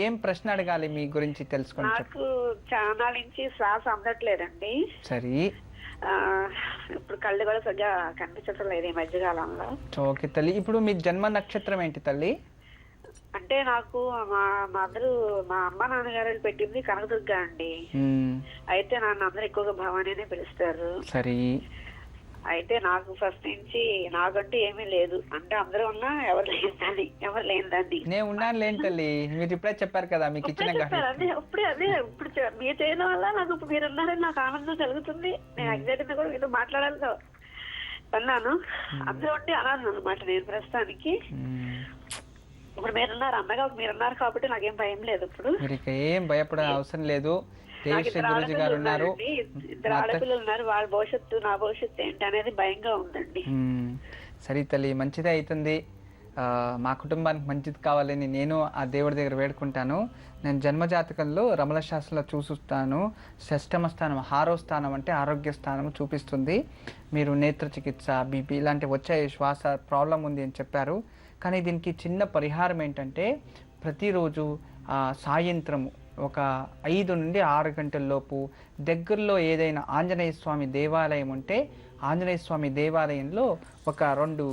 ఏం ప్రశ్న అడగాలి మీ గురించి తెలుసుకోండి. నాకు చాలా నుంచి శ్వాస అందట్లేదండి. సరే, ఇప్పుడు కళ్ళు కూడా సరిగ్గా కనిపించడం లేదు ఈ మధ్యకాలంలో. ఓకే తల్లి, ఇప్పుడు మీ జన్మ నక్షత్రం ఏంటి తల్లి? అంటే నాకు మా అమ్మ నాన్నగారు పెట్టింది కనకదుర్గ అండి. అయితే నన్ను అందరూ ఎక్కువగా భవానీ అనే పిలుస్తారు. సరే, అయితే నాకు ఫస్ట్ నుంచి నాకంటూ ఏమీ లేదు, అంటే అందరూ ఉన్నా ఎవరు లేదండి. నేను ఉన్నాను లేని తల్లి, మీరు ఇప్పుడే చెప్పారు కదా మీకు ఇచ్చిన ఇప్పుడు మీరు చేయడం వల్ల నాకు ఇప్పుడు మీరు ఉన్నారని నాకు ఆనందం కలుగుతుంది. నేను ఎగ్జాక్ట్ కూడా మీతో మాట్లాడాలి అన్నాను. అందరూ ఉంటే అన్నాను అనమాట నేను ప్రస్తుతానికి. ఇప్పుడు మీరున్నారు, అన్నగా మీరున్నారు కాబట్టి నాకేం భయం లేదు. ఇప్పుడు మీరు ఏం భయపడే అవసరం లేదు. గురుజీ గారు ఉన్నారు, ఇద్దరు ఆడపిల్లలు ఉన్నారు. వాళ్ళ భవిష్యత్తు నా భవిష్యత్తు ఏంటి అనేది భయంగా ఉందండి. సరే తల్లి, మంచిదే అవుతుంది. మా కుటుంబానికి మంచిది కావాలని నేను ఆ దేవుడి దగ్గర వేడుకుంటాను. నేను జన్మజాతకంలో రమల శాస్త్రంలో చూస్తాను, షష్టమ స్థానం 6వ స్థానం అంటే ఆరోగ్య స్థానం చూపిస్తుంది. మీరు నేత్ర చికిత్స, బీపీ ఇలాంటివి వచ్చాయి, శ్వాస ప్రాబ్లం ఉంది అని చెప్పారు. కానీ దీనికి చిన్న పరిహారం ఏంటంటే, ప్రతిరోజు సాయంత్రము ఒక 5 నుండి 6 గంటల లోపు దగ్గరలో ఏదైనా ఆంజనేయ స్వామి దేవాలయం ఉంటే ఆంజనేయ స్వామి దేవాలయంలో ఒక 2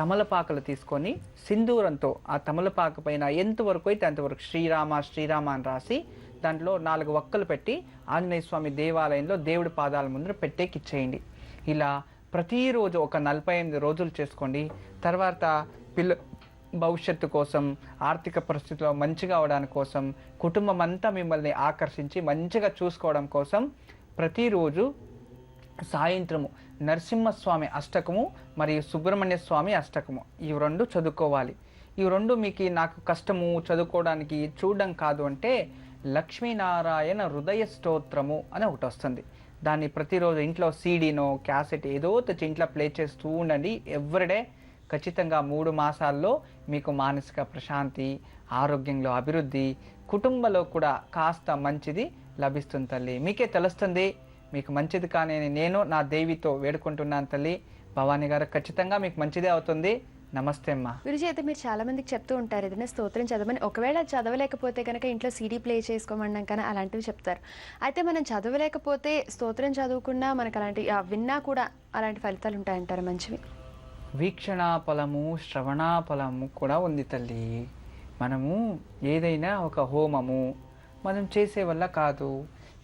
తమలపాకులు తీసుకొని సింధూరంతో ఆ తమలపాకు పైన ఎంతవరకు అయితే అంతవరకు శ్రీరామ శ్రీరామ అని రాసి దాంట్లో 4 వక్కలు పెట్టి ఆంజనేయ స్వామి దేవాలయంలో దేవుడి పాదాల ముందర పెట్టేకిచ్చేయండి. ఇలా ప్రతిరోజు ఒక 48 రోజులు చేసుకోండి. తర్వాత భవిష్యత్తు కోసం, ఆర్థిక పరిస్థితిలో మంచిగా అవడానికి కోసం, కుటుంబం అంతా మిమ్మల్ని ఆకర్షించి మంచిగా చూసుకోవడం కోసం ప్రతిరోజు సాయంత్రము నరసింహస్వామి అష్టకము మరియు సుబ్రహ్మణ్య స్వామి అష్టకము ఈ 2 చదువుకోవాలి. ఈ 2 మీకు నాకు కష్టము చదువుకోవడానికి చూడడం కాదు అంటే లక్ష్మీనారాయణ హృదయ స్తోత్రము అని ఒకటి వస్తుంది. దాన్ని ప్రతిరోజు ఇంట్లో సీడీనో క్యాసెట్ ఏదో తెచ్చి ఇంట్లో ప్లే చేస్తూ ఉండండి ఎవ్రీడే. ఖచ్చితంగా 3 మాసాల్లో మీకు మానసిక ప్రశాంతి, ఆరోగ్యంలో అభివృద్ధి, కుటుంబంలో కూడా కాస్త మంచిది లభిస్తుంది తల్లి. మీకే తెలుస్తుంది మీకు మంచిది కానీ నేను నా దేవితో వేడుకుంటున్నాను తల్లి. భవానీ గారు ఖచ్చితంగా మీకు మంచిదే అవుతుంది. నమస్తే అమ్మా. గురుజీ, అయితే మీరు చాలా మందికి చెప్తూ ఉంటారు ఏదైనా స్తోత్రం చదవమని. ఒకవేళ చదవలేకపోతే కనుక ఇంట్లో సీడీ ప్లే చేసుకోమన్నాం కానీ అలాంటివి చెప్తారు. అయితే మనం చదవలేకపోతే స్తోత్రం చదువుకున్నా మనకు అలాంటి విన్నా కూడా అలాంటి ఫలితాలు ఉంటాయంటారు మంచివి? వీక్షణా ఫలము, శ్రవణా ఫలము కూడా ఉంది తల్లి. మనము ఏదైనా ఒక హోమము మనం చేసే వల్ల కాదు,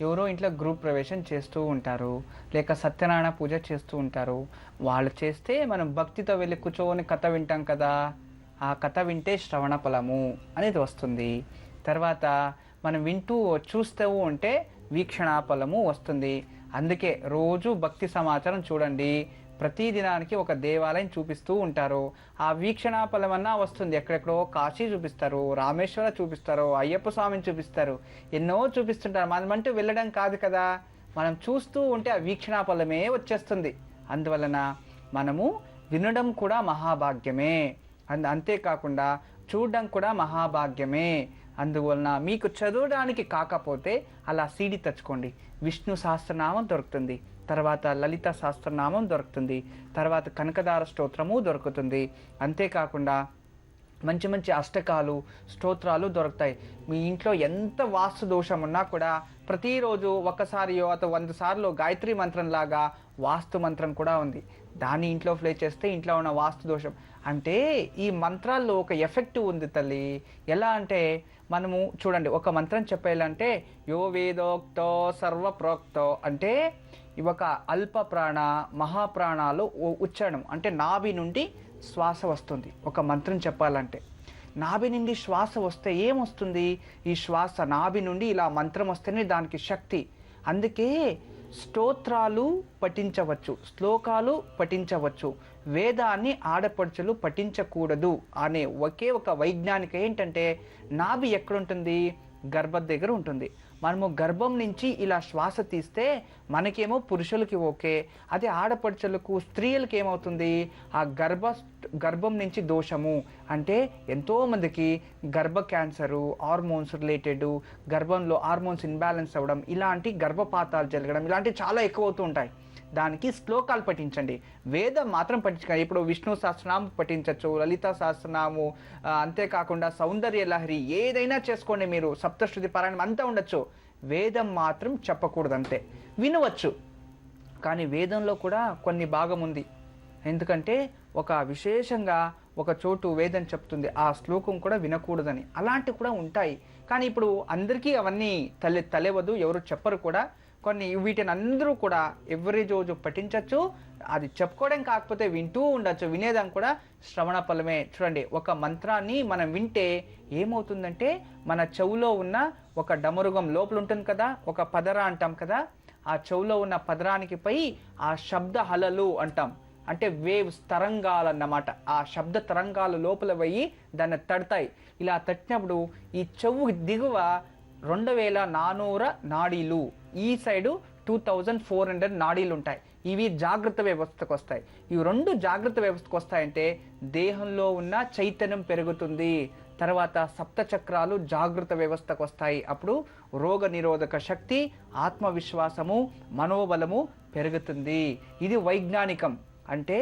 ఎవరో ఇంట్లో గ్రూప్ ప్రవేశం చేస్తూ ఉంటారు, లేక సత్యనారాయణ పూజ చేస్తూ ఉంటారు. వాళ్ళు చేస్తే మనం భక్తితో వెళ్ళి కూర్చొని కథ వింటాం కదా, ఆ కథ వింటే శ్రవణ ఫలము అనేది వస్తుంది. తర్వాత మనం వింటూ చూస్తూ ఉంటే వీక్షణా ఫలము వస్తుంది. అందుకే రోజు భక్తి సమాచారం చూడండి. ప్రతి దినానికి ఒక దేవాలయం చూపిస్తూ ఉంటారు. ఆ వీక్షణా ఫలం అన్నా వస్తుంది. ఎక్కడెక్కడో కాశీ చూపిస్తారు, రామేశ్వర చూపిస్తారు, అయ్యప్ప స్వామిని చూపిస్తారు, ఎన్నో చూపిస్తుంటారు. మనమంటూ వెళ్ళడం కాదు కదా, మనం చూస్తూ ఉంటే ఆ వీక్షణా ఫలమే వచ్చేస్తుంది. అందువలన మనము వినడం కూడా మహాభాగ్యమే, అంతేకాకుండా చూడడం కూడా మహాభాగ్యమే. అందువలన మీకు చదవడానికి కాకపోతే అలా సీడీ తెచ్చుకోండి. విష్ణు సహస్రనామం దొరుకుతుంది, తర్వాత లలిత సహస్రనామం దొరుకుతుంది, తర్వాత కనకదార స్తోత్రము దొరుకుతుంది. అంతేకాకుండా మంచి మంచి అష్టకాలు, స్తోత్రాలు దొరుకుతాయి. మీ ఇంట్లో ఎంత వాస్తు దోషం ఉన్నా కూడా ప్రతిరోజు ఒకసారియో ಅಥವಾ 100 సార్లు గాయత్రి మంత్రం లాగా వాస్తు మంత్రం కూడా ఉంది. దాన్ని ఇంట్లో ప్లే చేస్తే ఇంట్లో ఉన్న వాస్తు దోషం అంటే ఈ మంత్రాల్లో ఒక ఎఫెక్ట్ ఉంది తల్లి. ఎలా అంటే మనము చూడండి, ఒక మంత్రం చెప్పేయాలంటే యో వేదోక్తో సర్వప్రోక్తో అంటే ఒక అల్ప ప్రాణ మహాప్రాణాలు ఉచ్చారణం అంటే నాభి నుండి శ్వాస వస్తుంది. ఒక మంత్రం చెప్పాలంటే నాభి నుండి శ్వాస వస్తే ఏమొస్తుంది? ఈ శ్వాస నాభి నుండి ఇలా మంత్రం వస్తేనే దానికి శక్తి. అందుకే స్తోత్రాలు పఠించవచ్చు, శ్లోకాలు పఠించవచ్చు, వేదాన్ని ఆడపడుచులు పఠించకూడదు అనే ఒకే ఒక వైజ్ఞానిక ఏంటంటే నాభి ఎక్కడుంటుంది? గర్భం దగ్గర ఉంటుంది. మనము గర్భం నుంచి ఇలా శ్వాస తీస్తే మనకేమో పురుషులకి ఓకే, అదే ఆడపడుచులకు స్త్రీలకు ఏమవుతుంది? ఆ గర్భం నుంచి దోషము అంటే ఎంతోమందికి గర్భ క్యాన్సరు, హార్మోన్స్ రిలేటెడ్, గర్భంలో హార్మోన్స్ ఇన్బ్యాలెన్స్ అవ్వడం, ఇలాంటి గర్భపాతాలు జరగడం, ఇలాంటివి చాలా ఎక్కువ అవుతూ ఉంటాయి. దానికి శ్లోకాలు పఠించండి, వేదం మాత్రం పఠించండి. ఇప్పుడు విష్ణు సహస్రనామం పఠించవచ్చు, లలిత సహస్రనాము, అంతేకాకుండా సౌందర్య లహరి, ఏదైనా చేసుకోండి మీరు, సప్తశృతి పారాయణం అంతా ఉండొచ్చు. వేదం మాత్రం చెప్పకూడదు, అంతే. వినవచ్చు, కానీ వేదంలో కూడా కొన్ని భాగం ఉంది. ఎందుకంటే ఒక విశేషంగా ఒక చోటు వేదం చెప్తుంది, ఆ శ్లోకం కూడా వినకూడదని. అలాంటివి కూడా ఉంటాయి. కానీ ఇప్పుడు అందరికీ అవన్నీ తెలియదు, ఎవరు చెప్పరు కూడా. కొన్ని వీటిని అందరూ కూడా ఎవ్రీ రోజు పఠించవచ్చు. అది చెప్పుకోవడం కాకపోతే వింటూ ఉండొచ్చు, వినేదాం కూడా శ్రవణ ఫలమే. చూడండి, ఒక మంత్రాన్ని మనం వింటే ఏమవుతుందంటే మన చెవులో ఉన్న ఒక డమరుగం లోపల ఉంటుంది కదా, ఒక పదర అంటాం కదా, ఆ చెవులో ఉన్న పదరానికి పై ఆ శబ్ద హలలు అంటాం, అంటే వేవ్స్, తరంగాలన్నమాట. ఆ శబ్ద తరంగాలు లోపల పోయి దాన్ని తడతాయి. ఇలా తట్టినప్పుడు ఈ చెవు దిగువ 2400 నాడీలు, ఈ సైడు 2400 నాడీలు ఉంటాయి. ఇవి జాగ్రత్త వ్యవస్థకు వస్తాయి. ఇవి 2 జాగ్రత్త వ్యవస్థకు వస్తాయంటే దేహంలో ఉన్న చైతన్యం పెరుగుతుంది. తర్వాత సప్త చక్రాలు జాగ్రత్త వ్యవస్థకు వస్తాయి. అప్పుడు రోగ నిరోధక శక్తి, ఆత్మవిశ్వాసము, మనోబలము పెరుగుతుంది. ఇది వైజ్ఞానికం. అంటే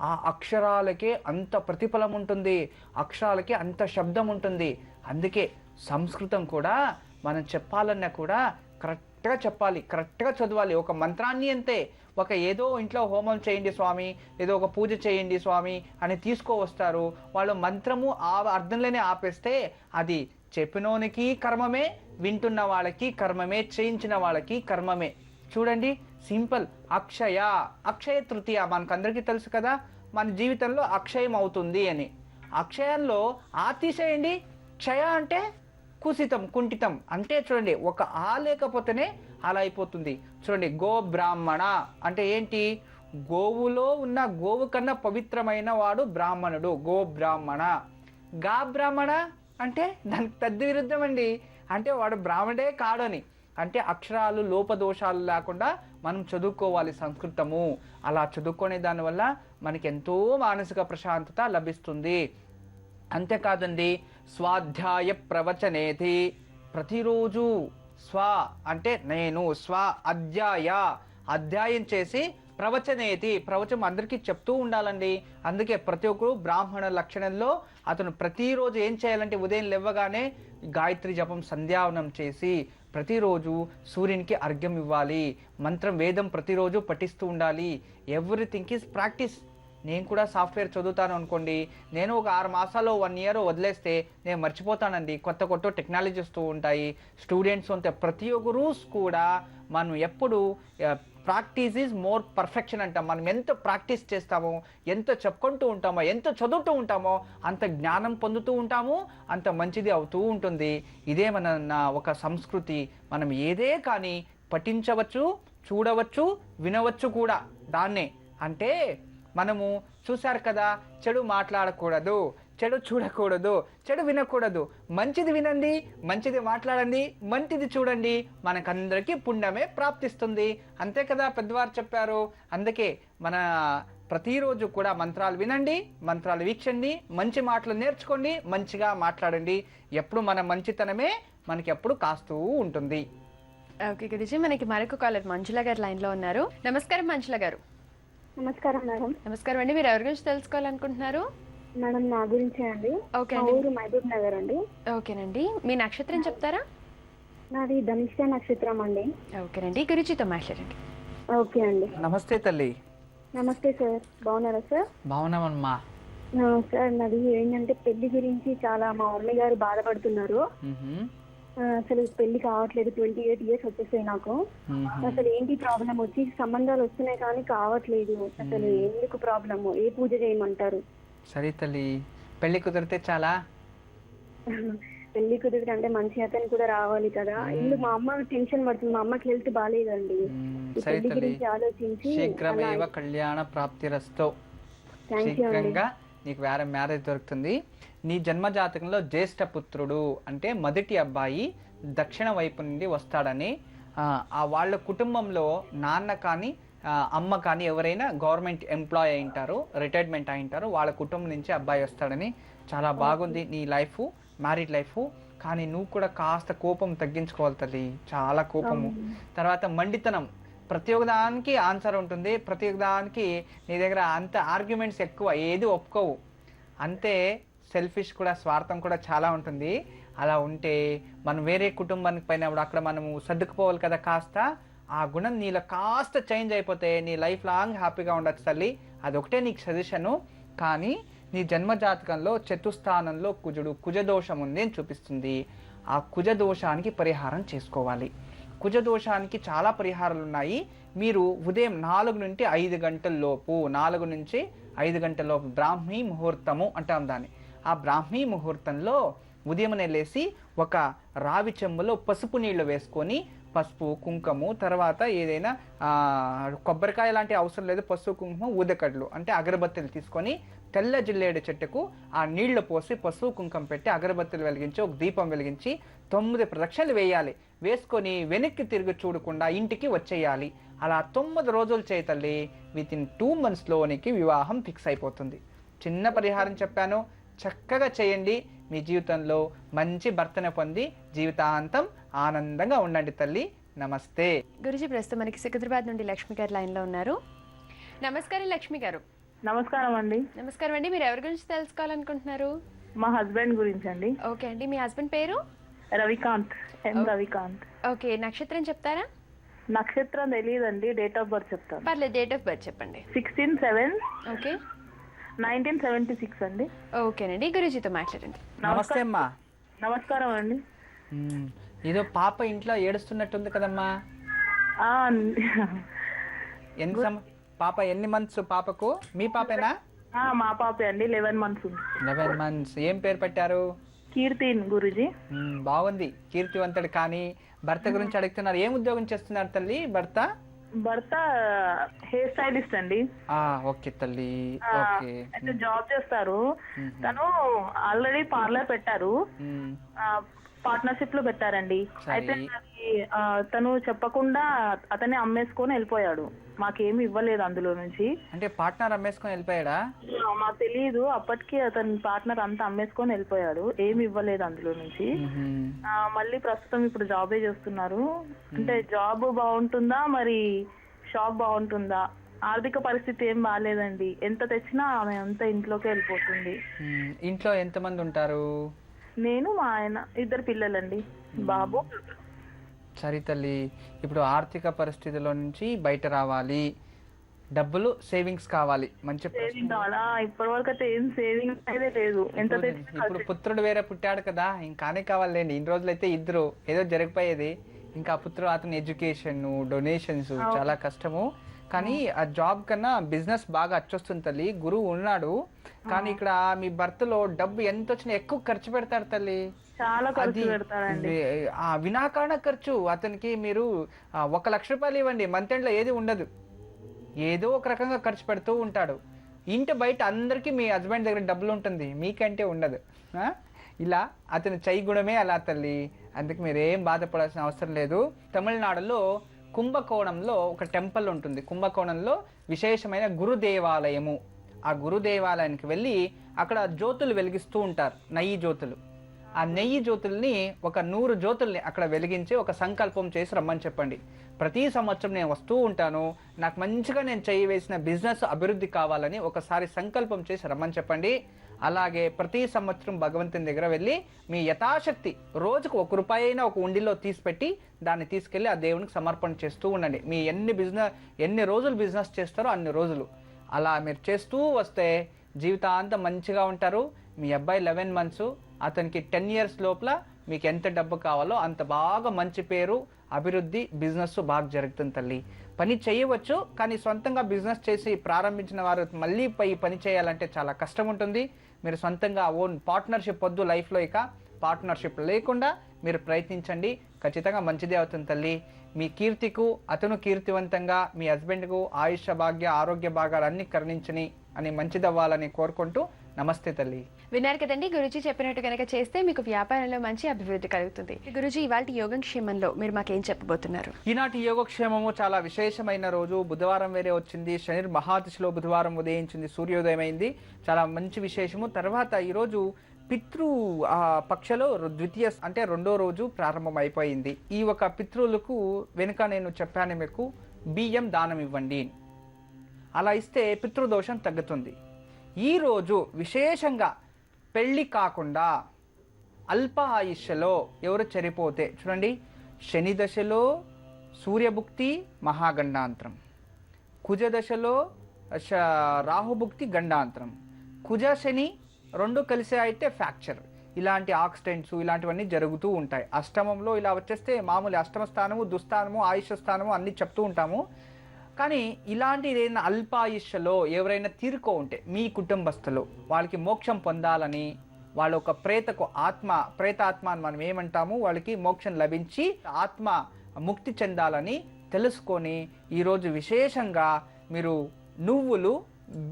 ఆ అక్షరాలకే అంత ప్రతిఫలం ఉంటుంది, అక్షరాలకే అంత శబ్దం ఉంటుంది. అందుకే సంస్కృతం కూడా మనం చెప్పాలన్నా కూడా కరెక్ట్గా చెప్పాలి, కరెక్ట్గా చదవాలి. ఒక మంత్రాన్ని అంతే, ఒక ఏదో ఇంట్లో హోమం చేయండి స్వామి, ఏదో ఒక పూజ చేయండి స్వామి అని తీసుకువస్తారు. వాళ్ళు మంత్రము ఆ అర్థంలోనే ఆపేస్తే అది చెప్పినోనికి కర్మమే, వింటున్న వాళ్ళకి కర్మమే, చేయించిన వాళ్ళకి కర్మమే. చూడండి, సింపుల్. అక్షయ తృతీయ మనకందరికీ తెలుసు కదా, మన జీవితంలో అక్షయం అవుతుంది అని. అక్షయంలో ఆ తీసేయండి, క్షయ అంటే కుసితం, కుంఠితం అంటే చూడండి, ఒక ఆ లేకపోతేనే అలా అయిపోతుంది. చూడండి, గో బ్రాహ్మణ అంటే ఏంటి? గోవులో ఉన్న గోవు కన్నా పవిత్రమైన వాడు బ్రాహ్మణుడు, గో బ్రాహ్మణ. గా బ్రాహ్మణ అంటే దానికి తద్ది విరుద్ధం అండి, అంటే వాడు బ్రాహ్మణే కాడని. అంటే అక్షరాలు లోపదోషాలు లేకుండా మనం చదువుకోవాలి సంస్కృతము. అలా చదువుకునే దానివల్ల మనకి ఎంతో మానసిక ప్రశాంతత లభిస్తుంది. అంతేకాదండి, స్వాధ్యాయ ప్రవచనేతి, ప్రతిరోజు స్వ అంటే నేను, స్వ అధ్యాయం చేసి ప్రవచనేతి, ప్రవచనం అందరికీ చెప్తూ ఉండాలండి. అందుకే ప్రతి ఒక్కరు బ్రాహ్మణ లక్షణంలో అతను ప్రతిరోజు ఏం చేయాలంటే ఉదయం లేవగానే గాయత్రి జపం సంధ్యావనం చేసి ప్రతిరోజు సూర్యునికి అర్ఘ్యం ఇవ్వాలి, మంత్రం వేదం ప్రతిరోజు పఠిస్తూ ఉండాలి. Everything is practice. నేను కూడా సాఫ్ట్వేర్ చదువుతాను అనుకోండి, నేను ఒక 6 మాసాలు 1 ఇయర్ వదిలేస్తే నేను మర్చిపోతానండి. కొత్త టెక్నాలజీ వస్తూ ఉంటాయి. స్టూడెంట్స్ అంతే, ప్రతి ఒక్కరు కూడా మనం ఎప్పుడు ప్రాక్టీస్ ఈజ్ మోర్ పర్ఫెక్షన్ అంటాం. మనం ఎంత ప్రాక్టీస్ చేస్తామో, ఎంత చెప్పుకుంటూ ఉంటామో, ఎంత చదువుతూ ఉంటామో అంత జ్ఞానం పొందుతూ ఉంటాము, అంత మంచిది అవుతూ ఉంటుంది. ఇదే మన ఒక సంస్కృతి. మనం ఏదే కానీ పఠించవచ్చు, చూడవచ్చు, వినవచ్చు కూడా. దాన్నే అంటే మనము చూశారు కదా, చెడు మాట్లాడకూడదు, చెడు చూడకూడదు, చెడు వినకూడదు. మంచిది వినండి, మంచిది మాట్లాడండి, మంచిది చూడండి, మనకందరికీ పుణ్యమే ప్రాప్తిస్తుంది. అంతే కదా పెద్దవారు చెప్పారు. అందుకే మన ప్రతిరోజు కూడా మంత్రాలు వినండి, మంత్రాలు వీక్షండి, మంచి మాటలు నేర్చుకోండి, మంచిగా మాట్లాడండి. ఎప్పుడు మన మంచితనమే మనకి ఎప్పుడు కాస్తూ ఉంటుంది. ఓకే గురుజీ, మనకి మరొక కాలర్ మంజుల గారు లైన్లో ఉన్నారు. నమస్కారం మంజుల గారు. నమస్కారం మేడం. నమస్కారం అండి. మీరు ఎవరి గురించి తెలుసుకోవాలనుకుంటున్నారు? మేడం నా గురించే అండి. ఓకే మా అండి. ఊరు మహబూబ్ నగర్ అండి. ఓకేనండి, మీ నక్షత్రం చెప్తారా? నాది ధనిష్ట నక్షత్రం అండి. ఓకేనండి, గురుజీతో మాట్లాడండి. ఓకే అండి. నమస్తే తల్లి. నమస్తే సార్, బాగున్నారా సార్? బాగున్నామమ్మా. సార్ నాది ఏంటంటే పెళ్లి గురించి చాలా మా మమ్మీ గారు బాధపడుతున్నారు. అసలు పెళ్లి కావట్లేదు, 28 ఇయర్స్ వచ్చేసాయి నాకు. అసలు ఏంటి ప్రాబ్లం? వచ్చి సంబంధాలు వస్తున్నాయి కానీ కావట్లేదు. అసలు ఎందుకు ప్రాబ్లము? ఏ పూజ చేయమంటారు? సరే తల్లి, పెళ్లి కుదిరితే చాలా. పెళ్లి కుదిరితే అంటే మంచి అతను కూడా రావాలి కదా. ఇల్లు మా అమ్మ టెన్షన్ పడుతుంది, మా అమ్మకి హెల్త్ బాగాలేదండి. ఈ సరే పెళ్లి తల్లి, గురించి ఆలోచించి శీఘ్రమేవ కళ్యాణ ప్రాప్తిరస్తో, శీఘ్రంగా నీకు వేరే మ్యారేజ్ దొరుకుతుంది. నీ జన్మ జాతకంలో జ్యేష్ఠ పుత్రుడు అంటే మొదటి అబ్బాయి దక్షిణ వైపు నుండి వస్తాడని, వాళ్ళ కుటుంబంలో నాన్న కానీ అమ్మ కానీ ఎవరైనా గవర్నమెంట్ ఎంప్లాయ్ అయి ఉంటారు, రిటైర్మెంట్ అయి ఉంటారు, వాళ్ళ కుటుంబం నుంచి అబ్బాయి వస్తాడని. చాలా బాగుంది నీ లైఫ్, మ్యారీడ్ లైఫ్. కానీ నువ్వు కూడా కాస్త కోపం తగ్గించుకోవాలి తల్లి, చాలా కోపము. తర్వాత మండితనం, ప్రతి ఒక్కదానికి ఆన్సర్ ఉంటుంది, ప్రతి ఒక్కదానికి నీ దగ్గర అంత ఆర్గ్యుమెంట్స్ ఎక్కువ, ఏది ఒప్పుకోవు. అంతే సెల్ఫిష్ కూడా, స్వార్థం కూడా చాలా ఉంటుంది. అలా ఉంటే మనం వేరే కుటుంబానికి పోయినప్పుడు అక్కడ మనము సర్దుకుపోవాలి కదా. కాస్త ఆ గుణం నీలో కాస్త చేంజ్ అయిపోతే నీ లైఫ్ లాంగ్ హ్యాపీగా ఉండొచ్చు తల్లి. అదొకటే నీకు సజెషను. కానీ నీ జన్మజాతకంలో చతుస్థానంలో కుజుడు, కుజదోషం ఉంది అని చూపిస్తుంది. ఆ కుజదోషానికి పరిహారం చేసుకోవాలి. కుజదోషానికి చాలా పరిహారాలు ఉన్నాయి. మీరు ఉదయం 4 నుండి 5 గంటల లోపు, 4 నుంచి 5 గంటల లోపు బ్రాహ్మీ ముహూర్తము అంటాం దాన్ని. ఆ బ్రాహ్మీ ముహూర్తంలో ఉదయమనే లేసి ఒక రావి చెంబులో పసుపు నీళ్లు వేసుకొని, పసుపు కుంకుమ, తర్వాత ఏదైనా కొబ్బరికాయ లాంటి అవసరం లేదు, పసుపు కుంకుమ ఊదకడ్లు అంటే అగరబత్తులు తీసుకొని తెల్ల జిల్లేడు చెట్టుకు ఆ నీళ్లు పోసి పసుపు కుంకుమ పెట్టి అగరబత్తులు వెలిగించి ఒక దీపం వెలిగించి 9 ప్రదక్షిణలు వేయాలి. వేసుకొని వెనక్కి తిరిగి చూడకుండా ఇంటికి వచ్చేయాలి. అలా 9 రోజులు చేయతల్లి. వితిన్ 2 monthsలో నీకు వివాహం ఫిక్స్ అయిపోతుంది. చిన్న పరిహారం చెప్పాను, చక్కగా చేయండి. మీ జీవితంలో మంచి భర్తను పొంది జీవితాంతం ఆనందంగా ఉండండి తల్లి. నమస్తే. గురుజీ, ప్రస్తుతం మనకి సికింద్రాబాద్ నుండి లక్ష్మి గారు లైన్లో ఉన్నారు. నమస్కారం లక్ష్మి గారు. నమస్కారం అండి. నమస్కారం అండి. మీరు ఎవరి గురించి తెలుసుకోవాలనుకుంటున్నారు? మా హస్బెండ్ గురించి అండి. ఓకే అండి. మీ హస్బెండ్ పేరు? రవికాంత్, ఎం రవికాంత్. ఓకే, నక్షత్రం చెప్తారా? నక్షత్రం తెలియదండి, డేట్ ఆఫ్ బర్త్ చెప్తాను. పర్లేదు, డేట్ ఆఫ్ బర్త్ చెప్పండి. 16/7 ఓకే 1976 అండి. ఓకేనండి, గురుజీతో మాట్లాడండి. నమస్తే అమ్మా. నమస్కారం అండి. ఏదో పాప ఇంట్లో ఏడుస్తున్నట్టుంది కదమ్మా. పాప ఎన్ని మంత్స్ పాపకు? మీ పాపేనా? మా పాపే అండి, 11 months. 11 months. ఏం పేరు పెట్టారు? కీర్తి గురుజీ. బాగుంది, కీర్తివంతుడు. కానీ భర్త గురించి అడుగుతున్నారు. ఏం ఉద్యోగం చేస్తున్నారు తల్లి భర్త? భర్త హెయిర్ స్టైలిస్ట్ అండి. ఓకే తల్లి, ఓకే. అయితే జాబ్ చేస్తారు. తను ఆల్రెడీ పార్లర్ పెట్టారు, పార్ట్నర్షిప్ లో పెట్టారండి. అయితే తను చెప్పకుండా అతనే అమ్మేసుకొని వెళ్ళిపోయాడు. మాకేమి ఇవ్వలేదు అందులో నుంచి. అంటే పార్ట్నర్ అమ్మేసుకొని వెళ్ళిపోయాడా? మాకు తెలియదు. అప్పటికి అతని పార్ట్నర్ అంతా అమ్మేసుకొని వెళ్ళిపోయాడు, ఏమి ఇవ్వలేదు అందులో నుంచి. మళ్ళీ ప్రస్తుతం ఇప్పుడు జాబే చేస్తున్నారు. అంటే జాబ్ బాగుంటుందా మరి షాప్ బాగుంటుందా? ఆర్థిక పరిస్థితి ఏం బాగాలేదండి. ఎంత తెచ్చినా ఆమె అంతా ఇంట్లోకి వెళ్ళిపోతుంది. ఇంట్లో ఎంతమంది ఉంటారు? నేను, మా ఆయన, 2 పిల్లలండి, బాబు. సరే తల్లి, ఇప్పుడు ఆర్థిక పరిస్థితుల్లో నుంచి బయట రావాలి, డబ్బులు సేవింగ్స్ కావాలి. మంచి సేవింగ్ కావాలా? ఇప్పటి వరకు అయితే ఏం సేవింగ్ అయితే లేదు. ఎంత ఇప్పుడు పుత్రుడు వేరే పుట్టాడు కదా, ఇంకానే కావాలండి. ఇన్ని రోజులైతే ఇద్దరు ఏదో జరిగిపోయేది. ఇంకా పుత్రుడు అతని ఎడ్యుకేషన్, డొనేషన్స్ చాలా కష్టము. కానీ ఆ జాబ్ కన్నా బిజినెస్ బాగా అచ్చొస్తుంది తల్లి. గురువు ఉన్నాడు, కానీ ఇక్కడ మీ భర్తలో డబ్బు ఎంత వచ్చినా ఎక్కువ ఖర్చు పెడతాడు తల్లి. చాలా ఖర్చు పెడతాడండి. వినాకారణ ఖర్చు. అతనికి మీరు 1 లక్ష రూపాయలు ఇవ్వండి, మంత్ ఎండ్లో ఏది ఉండదు, ఏదో ఒక రకంగా ఖర్చు పెడుతూ ఉంటాడు. ఇంటి బయట అందరికీ మీ హస్బెండ్ దగ్గర డబ్బులు ఉంటుంది, మీకంటే ఉండదు. ఇలా అతని చై గుణమే అలా తల్లి. అందుకు మీరేం బాధపడాల్సిన అవసరం లేదు. తమిళనాడులో కుంభకోణంలో ఒక టెంపుల్ ఉంటుంది. కుంభకోణంలో విశేషమైన గురు దేవాలయము. ఆ గురు దేవాలయానికి వెళ్ళి అక్కడ జ్యోతులు వెలిగిస్తూ ఉంటారు, నెయ్యి జ్యోతులు. ఆ నెయ్యి జ్యోతుల్ని ఒక 100 జ్యోతుల్ని అక్కడ వెలిగించి ఒక సంకల్పం చేసి రమ్మని చెప్పండి. ప్రతి సంవత్సరం నేను వస్తూ ఉంటాను, నాకు మంచిగా నేను వేసిన బిజినెస్ అభివృద్ధి కావాలని ఒకసారి సంకల్పం చేసి రమ్మని చెప్పండి. అలాగే ప్రతి సంవత్సరం భగవంతుని దగ్గర వెళ్ళి మీ యథాశక్తి రోజుకు 1 రూపాయి అయినా ఒక ఉండిలో తీసిపెట్టి దాన్ని తీసుకెళ్ళి ఆ దేవునికి సమర్పణ చేస్తూ ఉండండి. మీ ఎన్ని రోజులు బిజినెస్ చేస్తారో అన్ని రోజులు అలా మీరు చేస్తూ వస్తే జీవితాంతం మంచిగా ఉంటారు. మీ అబ్బాయి 11 months, అతనికి 10 years లోపల మీకు ఎంత డబ్బు కావాలో అంత బాగా మంచి పేరు, అభివృద్ధి, బిజినెస్ బాగా జరుగుతుంది తల్లి. పని చేయవచ్చు, కానీ సొంతంగా బిజినెస్ చేసి ప్రారంభించిన వారు మళ్ళీ పని చేయాలంటే చాలా కష్టం ఉంటుంది. మీరు సొంతంగా ఓన్ పార్ట్నర్షిప్ వద్దు లైఫ్లో. ఇక పార్ట్నర్షిప్ లేకుండా మీరు ప్రయత్నించండి, ఖచ్చితంగా మంచిదే అవుతుంది తల్లి. మీ కీర్తికు అతను కీర్తివంతంగా, మీ హస్బెండ్కు ఆయుష భాగ్య ఆరోగ్య భాగాలు అన్ని కరుణించని అని మంచిదవ్వాలని కోరుకుంటూ నమస్తే తల్లి. విన్నారు కదండి, గురుజీ చెప్పినట్టు కనుక చేస్తే మీకు వ్యాపారంలో మంచి అభివృద్ధి కలుగుతుంది. గురుజీ, ఇవాళ యోగక్షేమంలో మీరు మాకేం చెప్పబోతున్నారు? ఈనాటి యోగక్షేమము చాలా విశేషమైన రోజు. బుధవారం వేరే వచ్చింది, శని మహాదశలో బుధవారం ఉదయించింది, సూర్యోదయం అయింది, చాలా మంచి విశేషము. తర్వాత ఈరోజు పితృ పక్షలో ద్వితీయ అంటే రెండో రోజు ప్రారంభం అయిపోయింది. ఈ ఒక పితృలకు వెనుక నేను చెప్పాను మీకు, బియ్యం దానం ఇవ్వండి, అలా ఇస్తే పితృదోషం తగ్గుతుంది. ఈరోజు విశేషంగా పెళ్ళి కాకుండా అల్ప ఆయుష్యలో ఎవరు చనిపోతే చూడండి, శని దశలో సూర్యభుక్తి మహాగండాంతరం, కుజ దశలో రాహుభుక్తి గండాంతరం, కుజ శని రెండు కలిసే అయితే ఫ్రాక్చర్, ఇలాంటి యాక్సిడెంట్స్ ఇలాంటివన్నీ జరుగుతూ ఉంటాయి. అష్టమంలో ఇలా వచ్చేస్తే మామూలు అష్టమ స్థానము, దుస్థానము, ఆయుష స్థానము అన్నీ చెప్తూ ఉంటాము. కానీ ఇలాంటి ఏదైనా అల్పాయుష్యలో ఎవరైనా తీరుకో ఉంటే మీ కుటుంబస్తులు వాళ్ళకి మోక్షం పొందాలని, వాళ్ళ ఒక ప్రేతాత్మ అని మనం ఏమంటాము, వాళ్ళకి మోక్షం లభించి ఆత్మ ముక్తి చెందాలని తెలుసుకొని ఈరోజు విశేషంగా మీరు నువ్వులు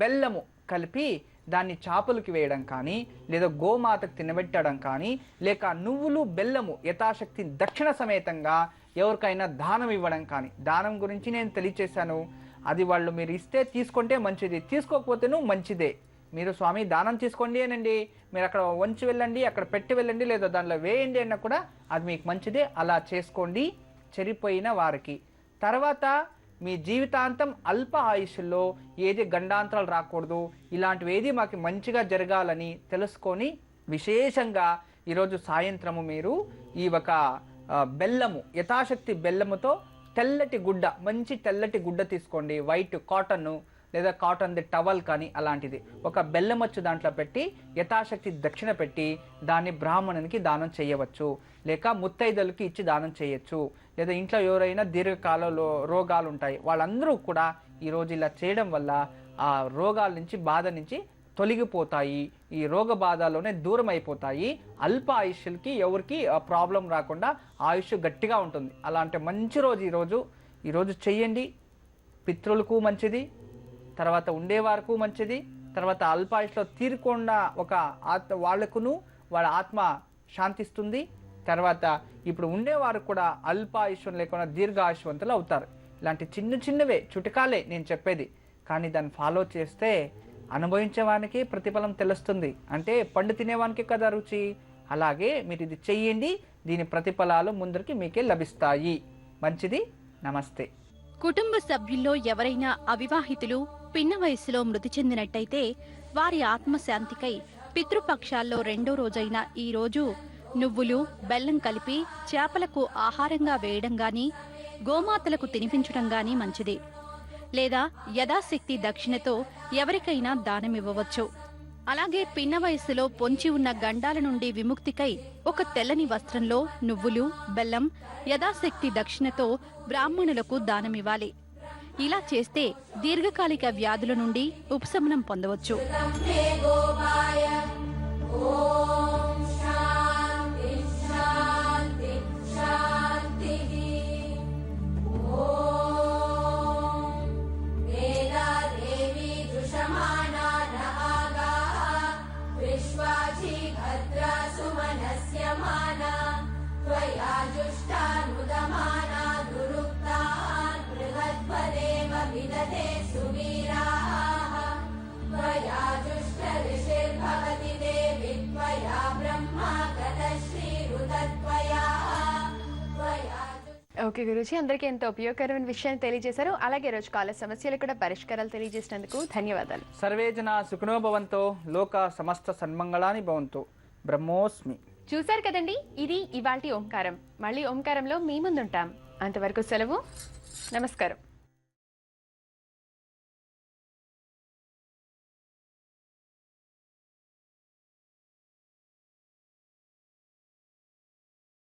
బెల్లము కలిపి దాన్ని చాపలకి వేయడం కానీ, లేదా గోమాతకు తినబెట్టడం కానీ, లేక నువ్వులు బెల్లము యథాశక్తి దక్షిణ సమేతంగా ఎవరికైనా దానం ఇవ్వడం కానీ. దానం గురించి నేను తెలియచేశాను, అది వాళ్ళు మీరు ఇస్తే తీసుకుంటే మంచిది, తీసుకోకపోతేనూ మంచిదే. మీరు స్వామి దానం తీసుకోండి అనండి, మీరు అక్కడ వంచి వెళ్ళండి, అక్కడ పెట్టి వెళ్ళండి, లేదా దానిలో వేయండి అన్న కూడా అది మీకు మంచిదే. అలా చేసుకోండి చెరిపోయిన వారికి. తర్వాత మీ జీవితాంతం అల్ప ఆయుష్లో ఏది గండాంతరాలు రాకూడదు, ఇలాంటివి ఏది మాకు మంచిగా జరగాలని తెలుసుకొని విశేషంగా ఈరోజు సాయంత్రము మీరు ఈ ఒక బెల్లము యథాశక్తి బెల్లముతో తెల్లటి గుడ్డ, మంచి తెల్లటి గుడ్డ తీసుకోండి, వైట్ కాటన్ లేదా కాటన్ది టవల్ కానీ అలాంటిది, ఒక బెల్లమచ్చు దాంట్లో పెట్టి యథాశక్తి దక్షిణ పెట్టి దాన్ని బ్రాహ్మణునికి దానం చేయవచ్చు, లేక ముత్తైదులకి ఇచ్చి దానం చేయొచ్చు, లేదా ఇంట్లో ఎవరైనా దీర్ఘకాలంలో రోగాలు ఉంటాయి వాళ్ళందరూ కూడా ఈరోజు ఇలా చేయడం వల్ల ఆ రోగాల నుంచి బాధ నుంచి తొలగిపోతాయి, ఈ రోగ బాధలోనే దూరం అయిపోతాయి. అల్ప ఆయుష్యులకి ఎవరికి ప్రాబ్లం రాకుండా ఆయుష్ గట్టిగా ఉంటుంది. అలాంటి మంచి రోజు ఈరోజు చెయ్యండి, పితృలకు మంచిది, తర్వాత ఉండేవారికి మంచిది, తర్వాత అల్పాయుష్లో తీరకుండా ఒక వాళ్ళకును వాళ్ళ ఆత్మ శాంతిస్తుంది. తర్వాత ఇప్పుడు ఉండేవారు కూడా అల్పాయుష్యం లేకుండా దీర్ఘాయుష్వంతులు అవుతారు. ఇలాంటి చిన్నవే చుటకాలే నేను చెప్పేది, కానీ దాన్ని ఫాలో చేస్తే అనుభవించేవానికి ప్రతిఫలం తెలుస్తుంది. అంటే పండు తినేవానికి కదా రుచి, అలాగే మీరు ఇది చెయ్యండి, దీని ప్రతిఫలాలు ముందరికి మీకే లభిస్తాయి. మంచిది. నమస్తే. కుటుంబ సభ్యుల్లో ఎవరైనా అవివాహితులు పిన్న వయసులో మృతి చెందినట్టయితే వారి ఆత్మశాంతికై పితృపక్షాల్లో రెండో రోజైన ఈ రోజు నువ్వులు బెల్లం కలిపి చేపలకు ఆహారంగా వేయడం గాని, గోమాతలకు తినిపించడం గాని మంచిది. లేదా యథాశక్తి దక్షిణతో ఎవరికైనా దానమివ్వవచ్చు. అలాగే పిన్న వయసులో పొంచి ఉన్న గండాల నుండి విముక్తికై ఒక తెల్లని వస్త్రంలో నువ్వులు బెల్లం యథాశక్తి దక్షిణతో బ్రాహ్మణులకు దానమివ్వాలి. ఇలా చేస్తే దీర్ఘకాలిక వ్యాధుల నుండి ఉపశమనం పొందవచ్చు. ఓకే గురుజీ, అందరికీ ఎంతో ఉపయోగకరమైన విషయాన్ని తెలియజేశారు. అలాగే రోజు కాల సమస్యలు కూడా పరిష్కారాలు తెలియజేసినందుకు ధన్యవాదాలు. సర్వే జనా సుఖినో భవంతో, లోక సమస్త సన్మంగళాని భవంతు. బ్రహ్మోస్మి. చూశారు కదండి, ఇది ఇవాల్టి ఓంకారం. మళ్ళీ ఓంకారంలో మీ ముందుంటాం. అంతవరకు సెలవు. నమస్కారం.